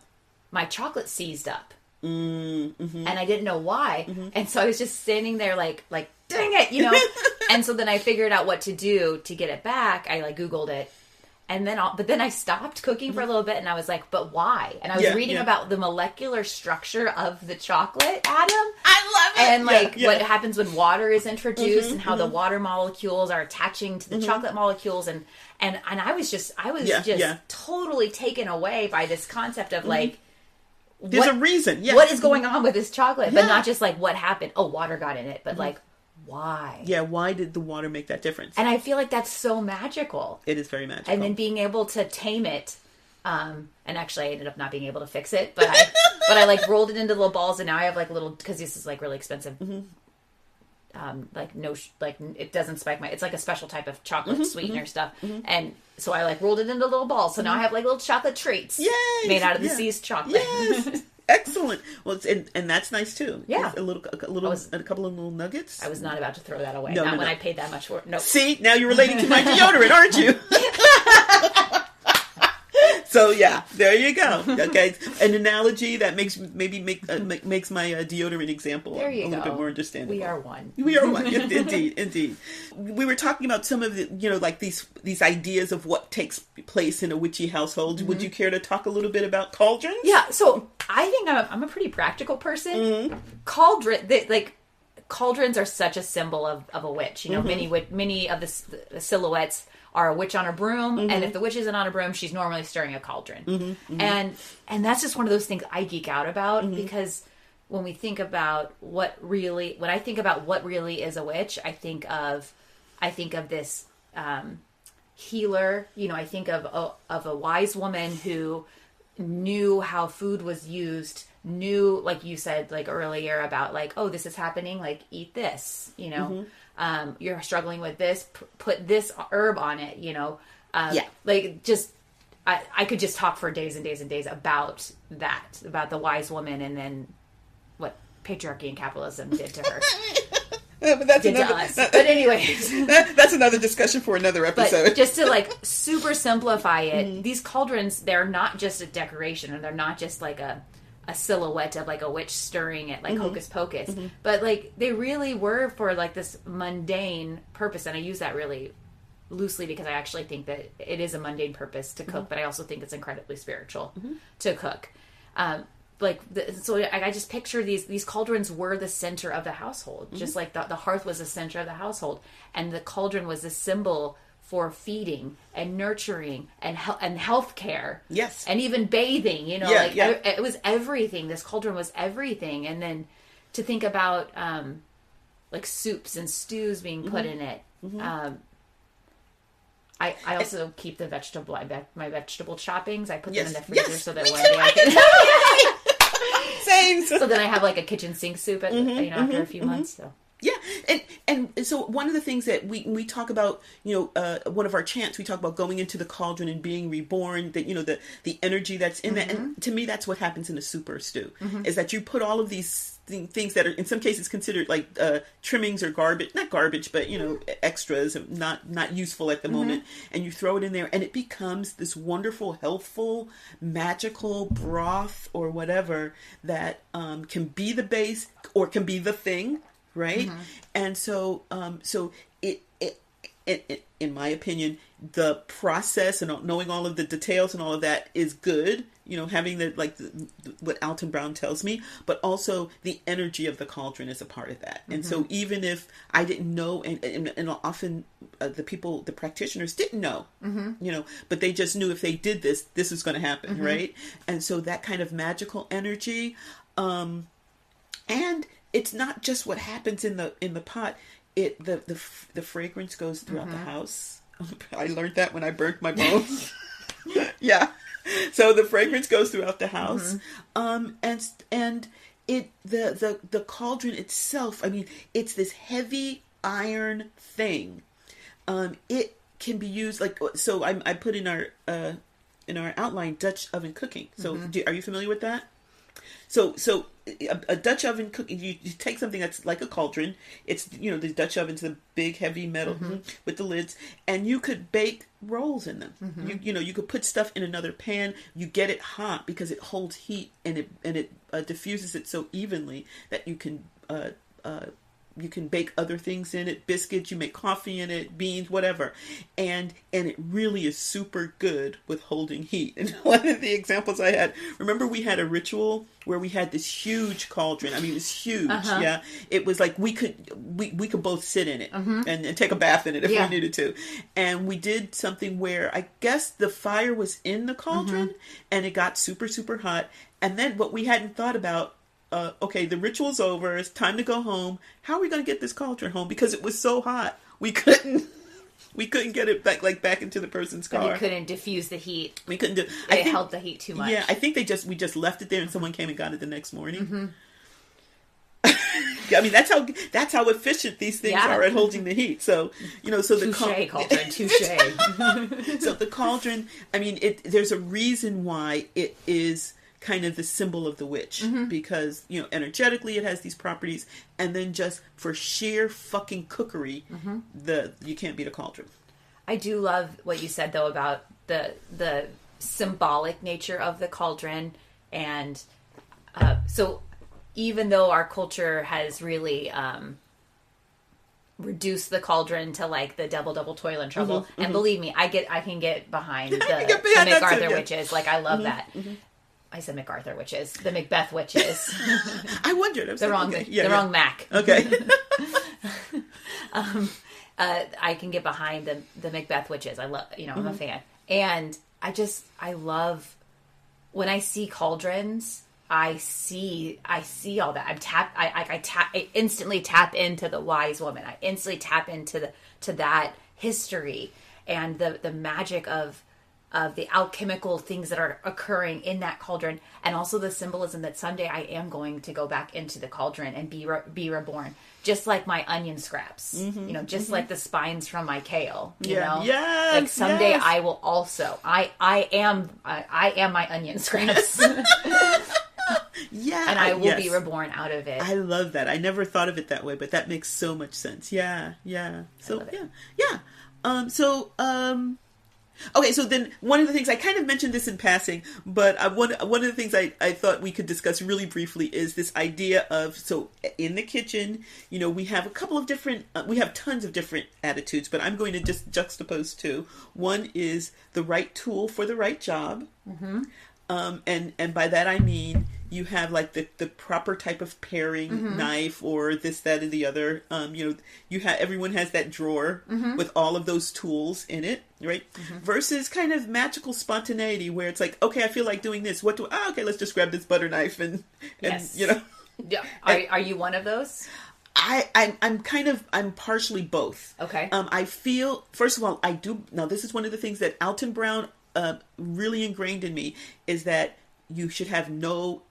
my chocolate seized up. And I didn't know why. And so I was just standing there like, dang it, you know? And so then I figured out what to do to get it back. I like Googled it. And then, but then I stopped cooking for a little bit, and I was like, but why? And I was reading about the molecular structure of the chocolate atom. I love it. And like what happens when water is introduced, and how the water molecules are attaching to the chocolate molecules. And I was just totally taken away by this concept of like, there's a reason. Yeah. What is going on with this chocolate? But not just like what happened. Oh, water got in it. But like, why? Yeah, why did the water make that difference? And I feel like that's so magical. It is very magical. And then being able to tame it. And actually I ended up not being able to fix it. But I like rolled it into little balls, and now I have like little, because this is like really expensive. It doesn't spike it's like a special type of chocolate sweetener stuff. And so I like rolled it into little balls. So now I have like little chocolate treats. Yay! Made out of the seized chocolate. Yes. Excellent. Well, and that's nice too. Yeah. A couple of little nuggets. I was not about to throw that away. No, not when I paid that much for it. No. See, now you're relating to my deodorant, aren't you? So yeah, there you go. Okay, an analogy that makes my deodorant example a little bit more understandable. We are one. We are one. Indeed. We were talking about some of the, like these ideas of what takes place in a witchy household. Would you care to talk a little bit about cauldrons? Yeah. So I think I'm a pretty practical person. Cauldrons are such a symbol of a witch. You know, many of the silhouettes are a witch on a broom, and if the witch isn't on a broom, she's normally stirring a cauldron. And that's just one of those things I geek out about, because when we think about what really is a witch, I think of this healer. You know, I think of a wise woman who knew how food was used, knew, like you said, like earlier, about like, oh, this is happening, like eat this, you know. You're struggling with this, put this herb on it, you know. Like just I could just talk for days and days and days about that, about the wise woman, and then what patriarchy and capitalism did to her. But that's did another, to us. But anyways, that's another discussion for another episode. But just to like super simplify it, these cauldrons, they're not just a decoration, and they're not just like a silhouette of like a witch stirring it, like hocus pocus, but like they really were for like this mundane purpose. And I use that really loosely because I actually think that it is a mundane purpose to cook, but I also think it's incredibly spiritual to cook. So I just picture these cauldrons were the center of the household, just like the hearth was the center of the household, and the cauldron was the symbol for feeding and nurturing and health care. Yes. And even bathing, you know, it was everything. This cauldron was everything. And then to think about like soups and stews being put in it. I also keep the my vegetable choppings. I put them in the freezer so that one day I can Same. So then I have like a kitchen sink soup after a few months. So yeah, and so one of the things that we talk about, one of our chants, we talk about going into the cauldron and being reborn. That the energy that's in that, and to me, that's what happens in a soup or stew, is that you put all of these things that are in some cases considered like trimmings or not garbage, but extras, not useful at the moment, and you throw it in there, and it becomes this wonderful, healthful, magical broth or whatever that can be the base or can be the thing. Right. And so it in my opinion, the process and knowing all of the details and all of that is good, having what Alton Brown tells me, but also the energy of the cauldron is a part of that. And so even if I didn't know, and often the practitioners didn't know, but they just knew if they did this is going to happen. Right. And so that kind of magical energy, and it's not just what happens in the pot. The fragrance goes throughout the house. I learned that when I burnt my bones. Yeah. So the fragrance goes throughout the house. And the cauldron itself, I mean, it's this heavy iron thing. It can be used so I put in our outline Dutch oven cooking. So are you familiar with that? So a Dutch oven cooking, you take something that's like a cauldron. It's, the Dutch oven's the big heavy metal with the lids, and you could bake rolls in them. You could put stuff in another pan. You get it hot because it holds heat, and it diffuses it so evenly that you can bake other things in it, biscuits, you make coffee in it, beans, whatever. And it really is super good with holding heat. And one of the examples I had, remember we had a ritual where we had this huge cauldron. I mean, it was huge. Yeah. It was like we could both sit in it and take a bath in it if we needed to. And we did something where I guess the fire was in the cauldron and it got super, super hot. And then what we hadn't thought about, okay, the ritual's over. It's time to go home. How are we going to get this cauldron home? Because it was so hot, we couldn't get it back into the person's car. But you couldn't diffuse the heat. We couldn't do. It held the heat too much. Yeah, I think we just left it there, and someone came and got it the next morning. I mean, that's how efficient these things are at holding the heat. So touche, cauldron, touche. So the cauldron. I mean, there's a reason why it is kind of the symbol of the witch, because energetically it has these properties, and then just for sheer fucking cookery, you can't beat a cauldron. I do love what you said though about the symbolic nature of the cauldron, and so even though our culture has really reduced the cauldron to like the double toil and trouble, and believe me, I can get behind the MacArthur witches. Like I love that. I said MacArthur witches, the Macbeth witches. I wondered. The wrong Mac. Okay. I can get behind the Macbeth witches. I love, I'm a fan, and I love when I see cauldrons. I see all that. I instantly tap into the wise woman. I instantly tap into that history and the magic of the alchemical things that are occurring in that cauldron, and also the symbolism that someday I am going to go back into the cauldron and be reborn, just like my onion scraps, just like the spines from my kale, Yes, like someday I will also, I am my onion scraps. Yeah. And I will be reborn out of it. I love that. I never thought of it that way, but that makes so much sense. Yeah. So, okay, so then one of the things, I kind of mentioned this in passing, but one of the things I thought we could discuss really briefly is this idea of, so in the kitchen, we have a couple of different, we have tons of different attitudes, but I'm going to just juxtapose two. One is the right tool for the right job. And by that I mean you have like the proper type of paring knife or this, that, and the other. Everyone has that drawer with all of those tools in it, right? Versus kind of magical spontaneity where it's like, okay, I feel like doing this. Okay, let's just grab this butter knife and yes. Yeah. Are you one of those? I'm partially both. Okay. I feel, first of all, I do. Now, this is one of the things that Alton Brown really ingrained in me, is that you should have no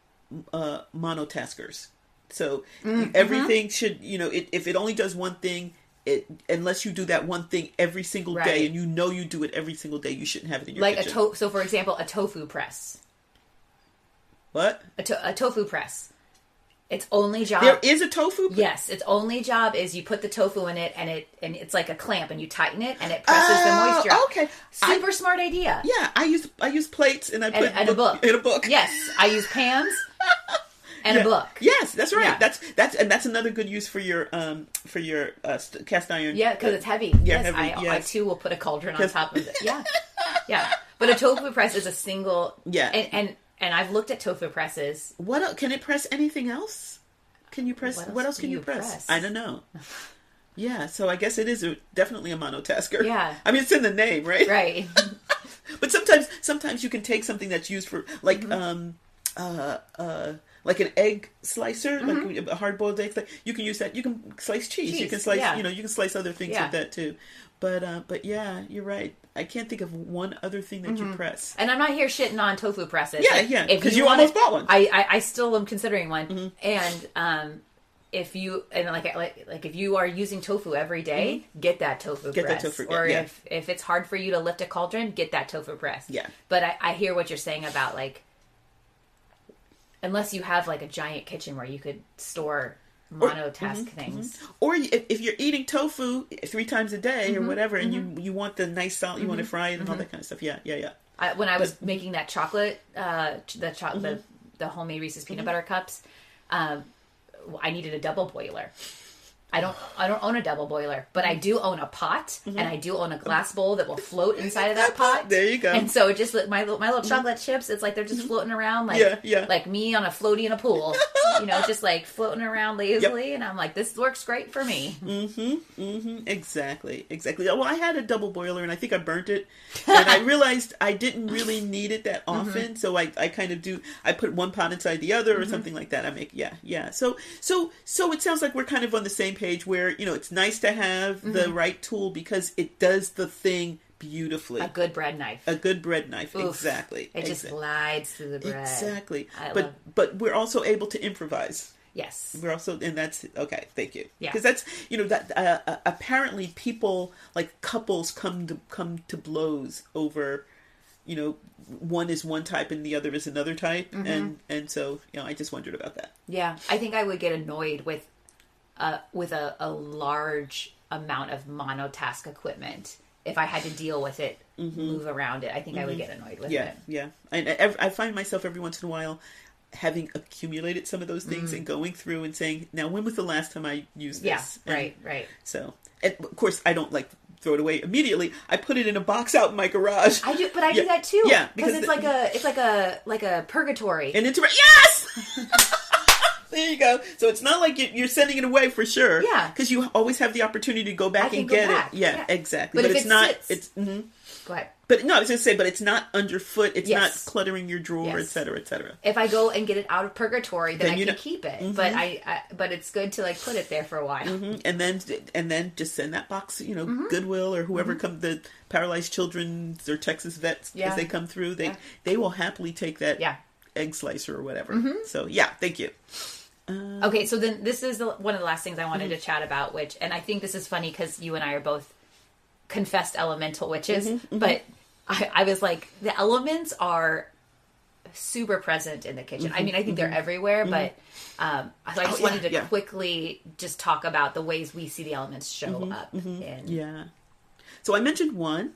monotaskers. So everything should, if it only does one thing, unless you do that one thing every single day, and you do it every single day, you shouldn't have it in your kitchen. So for example, a tofu press. What? A tofu press. Its only job. There is a tofu press? Yes, its only job is you put the tofu in it, and it's like a clamp, and you tighten it, and it presses the moisture out. Okay. Super smart idea. Yeah, I use plates, and I put a book. In a book. Yes, I use pans. And a book. Yes, that's right. Yeah. That's another good use for your cast iron. Yeah, because it's heavy. Yeah, yes, heavy. I too will put a cauldron on top of it. Yeah. But a tofu press is a single. Yeah. And I've looked at tofu presses. What else? Can it press anything else? Can you press? What else can you press? I don't know. Yeah, so I guess it is definitely a monotasker. Yeah. I mean, it's in the name, right? Right. But sometimes you can take something that's used for like an egg slicer, like a hard-boiled egg. You can use that. You can slice cheese. You can slice, you can slice other things with that too. But yeah, you're right. I can't think of one other thing that you press. And I'm not here shitting on tofu presses. Yeah, because you almost bought one. I still am considering one. And if you if you are using tofu every day, get that tofu press. That tofu, or if it's hard for you to lift a cauldron, get that tofu press. Yeah. But I hear what you're saying about like. unless you have like a giant kitchen where you could store monotask things. Or if you're eating tofu 3 times a day or whatever, and you want the nice salt, you want to fry it and all that kind of stuff. Yeah. When I was making that chocolate, the homemade Reese's peanut butter cups, I needed a double boiler. I don't own a double boiler, but I do own a pot, and I do own a glass bowl that will float inside of that pot. There you go. And so it just my little chocolate chips, it's like they're just floating around like me on a floaty in a pool, just like floating around lazily. And I'm like, this works great for me. Exactly. Well, I had a double boiler, and I think I burnt it, and I realized I didn't really need it that often. So I kind of do. I put one pot inside the other or something like that. I make So it sounds like we're kind of on the same page where it's nice to have the right tool because it does the thing beautifully. A good bread knife. Oof. Exactly. It just glides through the bread. Exactly. But we're also able to improvise. Yes. We're also, and that's okay. Thank you. Yeah. Because that's that apparently people like couples come to blows over. One is one type and the other is another type, and so I just wondered about that. Yeah, I think I would get annoyed with a large amount of monotask equipment if I had to deal with it, move around it. I think I would get annoyed with it. Yeah. And I find myself every once in a while having accumulated some of those things and going through and saying, now, when was the last time I used this? Yeah, right. So, and of course, I don't throw it away immediately. I put it in a box out in my garage. I do, but I do that too. Yeah, because it's like a purgatory. And yes. There you go. So it's not like you're sending it away for sure. Yeah. Because you always have the opportunity to go back and get it. Yeah, exactly. But it's not. Sits, Go ahead. But no, I was going to say, but it's not underfoot. It's not cluttering your drawer, et cetera, et cetera. If I go and get it out of purgatory, then I can keep it. But but it's good to put it there for a while. And then just send that box, Goodwill or whoever come, the paralyzed children or Texas vets as they come through, they will happily take that egg slicer or whatever. So thank you. Okay, so then this is one of the last things I wanted to chat about, and I think this is funny because you and I are both confessed elemental witches, but I was like, the elements are super present in the kitchen. I mean, I think they're everywhere, but so I just wanted to quickly just talk about the ways we see the elements show up. So I mentioned one.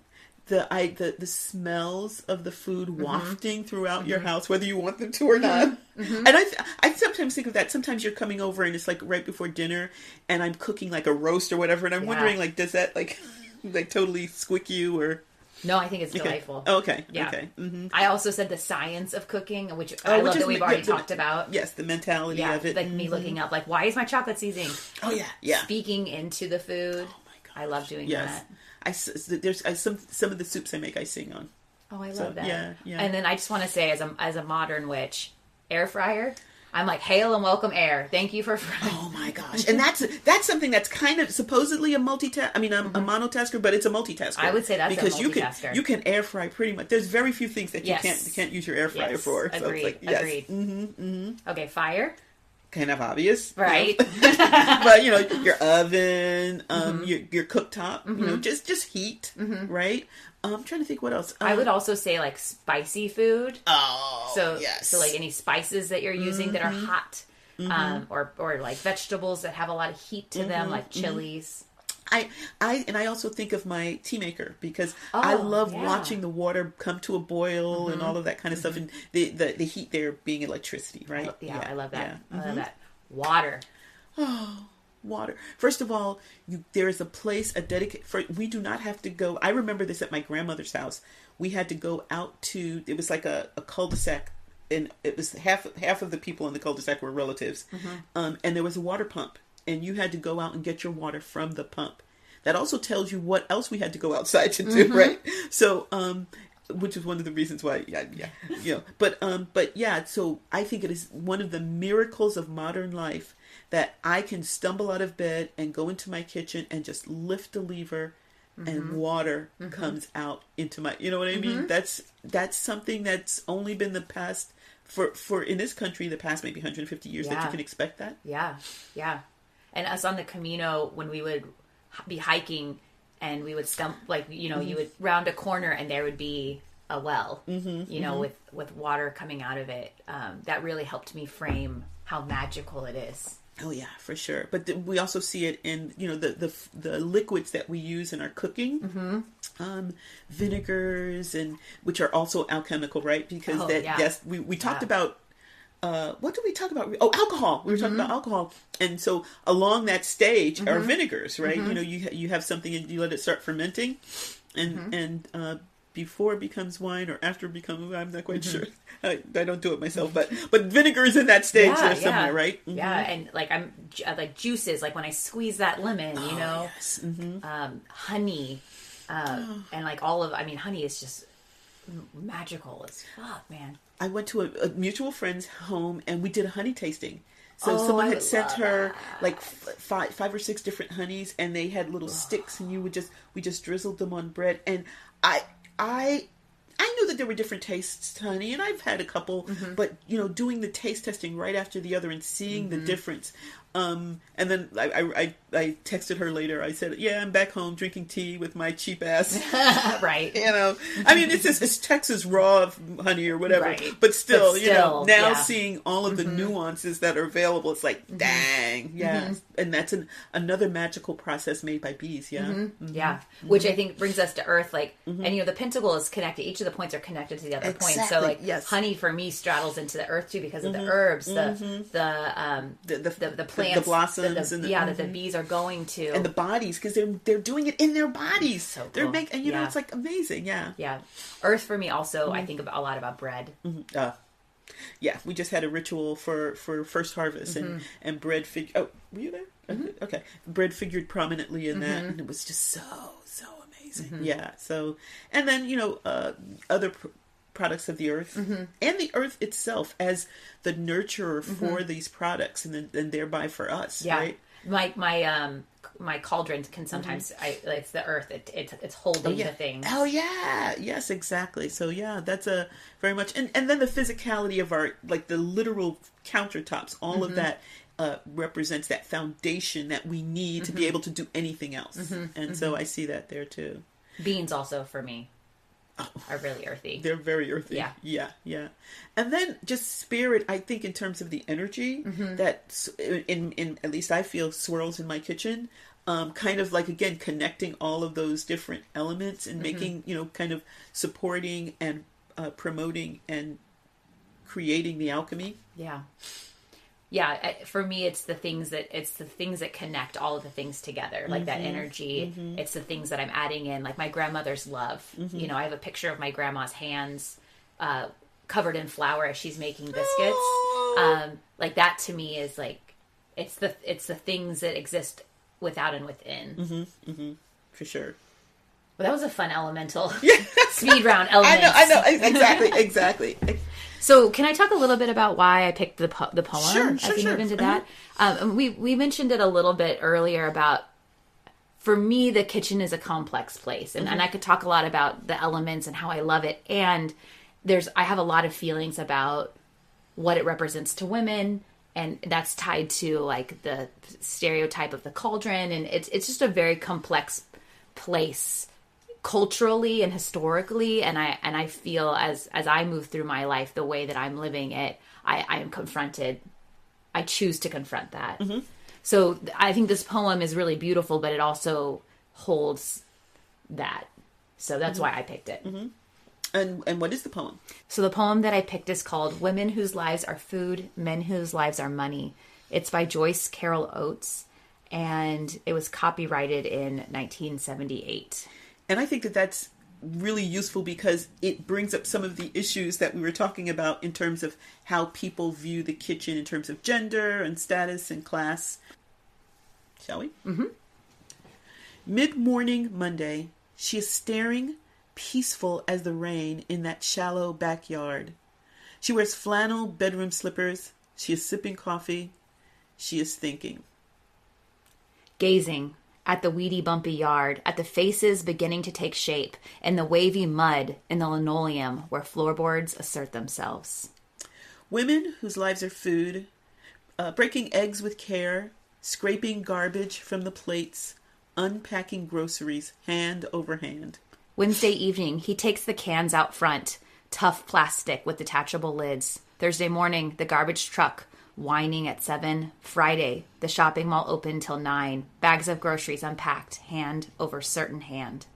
The smells of the food wafting throughout your house, whether you want them to or not. And I sometimes think of that. Sometimes you're coming over and it's like right before dinner and I'm cooking like a roast or whatever. And I'm wondering, like, does that like totally squick you or... No, I think it's delightful. Okay. Yeah. Okay. I also said the science of cooking, which I love that we've already talked about. Yes, the mentality of it. Like me looking up, like, why is my chocolate seizing? Oh, yeah. Speaking into the food. Oh, my God. I love doing that. There's some of the soups I make I sing on. Oh, I love that. Yeah. And then I just want to say, as a modern witch, air fryer. I'm like, hail and welcome air. Thank you for frying. Oh my gosh! And that's something that's kind of supposedly a multitask. I mean, a monotasker, but it's a multitasker. I would say that's because a multitasker. you can air fry pretty much. There's very few things that you can't use your air fryer for. Agreed. So Agreed. Okay, fire. Kind of obvious, right? But your oven, your cooktop, just heat, right? I'm trying to think what else. I would also say like spicy food. Oh, so yes. So like any spices that you're using that are hot, or like vegetables that have a lot of heat to them, like chilies. I also think of my tea maker because I love watching the water come to a boil and all of that kind of stuff, and the heat there being electricity, right? I love that. I love that. Water. Oh, water. First of all, there is a place, we do not have to go. I remember this at my grandmother's house. We had to go out to, it was like a cul-de-sac, and it was half of the people in the cul-de-sac were relatives. And there was a water pump, and you had to go out and get your water from the pump. That also tells you what else we had to go outside to do, right? So, which is one of the reasons why, so I think it is one of the miracles of modern life that I can stumble out of bed and go into my kitchen and just lift a lever and water comes out into my, you know what I mean? That's something that's only been the past, for in this country, the past maybe 150 years that you can expect that. Yeah. And us on the Camino, when we would be hiking and we would you would round a corner and there would be a well, you know, with water coming out of it. That really helped me frame how magical it is. Oh yeah, for sure. But we also see it in, you know, the liquids that we use in our cooking, vinegars, and which are also alchemical, right? Because yes, we talked about. What did we talk about? Oh, alcohol. We were talking about alcohol, and so along that stage are vinegars, right? You know, you have something and you let it start fermenting, and before it becomes wine or after it becomes, I'm not quite sure. I don't do it myself, but vinegar is in that stage there somewhere, right? Yeah, and like like juices, like when I squeeze that lemon, you know, yes. honey, and like honey is just magical as fuck, man. I went to a mutual friend's home and we did a honey tasting. So someone had sent her like five or six different honeys, and they had little sticks, and we just drizzled them on bread. And I knew that there were different tastes to honey, and I've had a couple, but you know, doing the taste testing right after the other and seeing the difference. And then I texted her later. I said, "Yeah, I'm back home drinking tea with my cheap ass." Right. You know, I mean, it's Texas raw honey or whatever, but still, you know, now seeing all of the nuances that are available, it's like, dang, and that's another magical process made by bees, yeah, which I think brings us to Earth, like, and you know, the pentacle is connected. Each of the points are connected to the other point. So, like, honey for me straddles into the Earth too because of the herbs, the plants, the blossoms, that the bees are going to, and the bodies, because they're doing it in their bodies. So cool. They're making, you know, it's like amazing. Yeah. Earth for me also. I think a lot about bread. Yeah, we just had a ritual for first harvest, and bread oh, were you there? Okay. Bread figured prominently in that, and it was just so amazing. Yeah. So, and then, you know, other products of the earth and the earth itself as the nurturer for these products, and thereby for us, right? My cauldron can sometimes it's the earth, it's holding the things. Oh yeah, yes, exactly. So yeah, that's a very much, and then the physicality of our, like, the literal countertops, all of that represents that foundation that we need to be able to do anything else. And so I see that there too. Beans also for me are really earthy. They're very earthy. Yeah. And then just spirit, I think, in terms of the energy that in at least I feel swirls in my kitchen, kind of like, again, connecting all of those different elements and making, you know, kind of supporting and promoting and creating the alchemy. Yeah, for me, it's the things that connect all of the things together, like that energy. It's the things that I'm adding in, like my grandmother's love. You know, I have a picture of my grandma's hands covered in flour as she's making biscuits. Like that to me is like, it's the things that exist without and within. For sure. Well, that was a fun elemental speed round elements. I know, exactly. So, can I talk a little bit about why I picked the poem? Sure. As we move into that, we mentioned it a little bit earlier about, for me, the kitchen is a complex place, and I could talk a lot about the elements and how I love it. And I have a lot of feelings about what it represents to women, and that's tied to like the stereotype of the cauldron, and it's just a very complex place, culturally and historically, and I feel as I move through my life, the way that I'm living it, I am confronted. I choose to confront that. So I think this poem is really beautiful, but it also holds that. So that's why I picked it. And what is the poem? So the poem that I picked is called "Women Whose Lives Are Food, Men Whose Lives Are Money." It's by Joyce Carol Oates, and it was copyrighted in 1978. And I think that that's really useful because it brings up some of the issues that we were talking about in terms of how people view the kitchen in terms of gender and status and class. Shall we? Mid-morning Monday, she is staring, peaceful as the rain, in that shallow backyard. She wears flannel bedroom slippers. She is sipping coffee. She is thinking. Gazing at the weedy, bumpy yard, at the faces beginning to take shape, and the wavy mud in the linoleum where floorboards assert themselves. Women whose lives are food, breaking eggs with care, scraping garbage from the plates, unpacking groceries hand over hand. Wednesday evening, he takes the cans out front, tough plastic with detachable lids. Thursday morning, the garbage truck whining at 7. Friday, the shopping mall open till 9. Bags of groceries unpacked, hand over certain hand.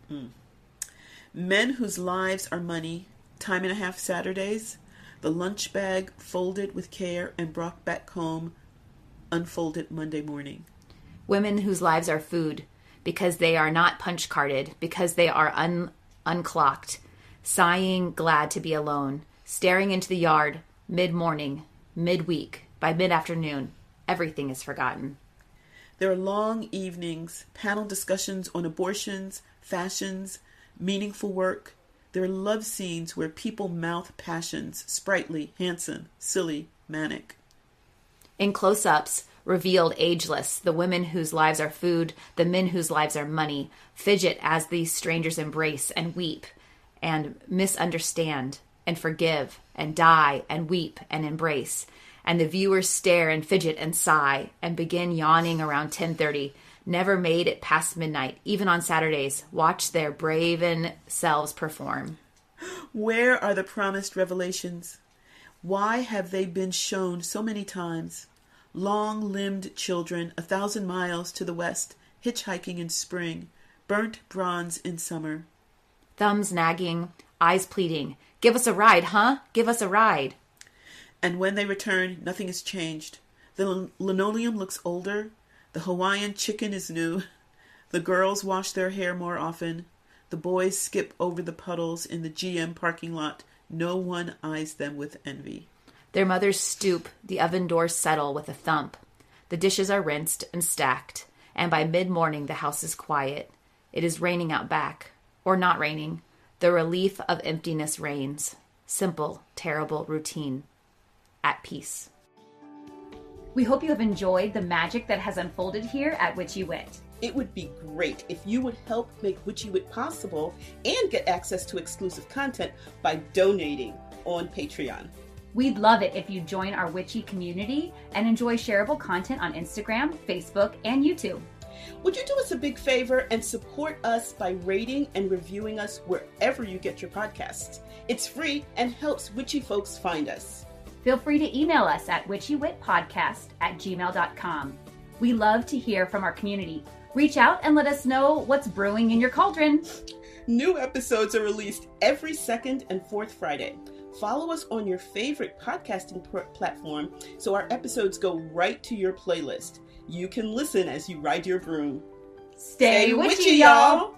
Men whose lives are money, time and a half Saturdays, the lunch bag folded with care and brought back home, unfolded Monday morning. Women whose lives are food, because they are not punch carded, because they are unclocked, sighing glad to be alone, staring into the yard, mid-morning, mid-week, by mid-afternoon, everything is forgotten. There are long evenings, panel discussions on abortions, fashions, meaningful work. There are love scenes where people mouth passions, sprightly, handsome, silly, manic. In close-ups, revealed ageless, the women whose lives are food, the men whose lives are money, fidget as these strangers embrace and weep and misunderstand and forgive and die and weep and embrace. And the viewers stare and fidget and sigh and begin yawning around 10:30. Never made it past midnight, even on Saturdays. Watch their braven selves perform. Where are the promised revelations? Why have they been shown so many times? Long-limbed children 1,000 miles to the west, hitchhiking in spring, burnt bronze in summer. Thumbs nagging, eyes pleading. Give us a ride, huh? Give us a ride. And when they return, nothing has changed. The linoleum looks older. The Hawaiian chicken is new. The girls wash their hair more often. The boys skip over the puddles in the GM parking lot. No one eyes them with envy. Their mothers stoop. The oven doors settle with a thump. The dishes are rinsed and stacked. And by mid-morning, the house is quiet. It is raining out back. Or not raining. The relief of emptiness reigns. Simple, terrible routine. At peace. We hope you have enjoyed the magic that has unfolded here at Witchy Wit. It would be great if you would help make Witchy Wit possible and get access to exclusive content by donating on Patreon. We'd love it if you join our Witchy community and enjoy shareable content on Instagram, Facebook, and YouTube. Would you do us a big favor and support us by rating and reviewing us wherever you get your podcasts? It's free and helps witchy folks find us. Feel free to email us at witchywitpodcast@gmail.com. We love to hear from our community. Reach out and let us know what's brewing in your cauldron. New episodes are released every second and fourth Friday. Follow us on your favorite podcasting platform so our episodes go right to your playlist. You can listen as you ride your broom. Stay witchy, y'all!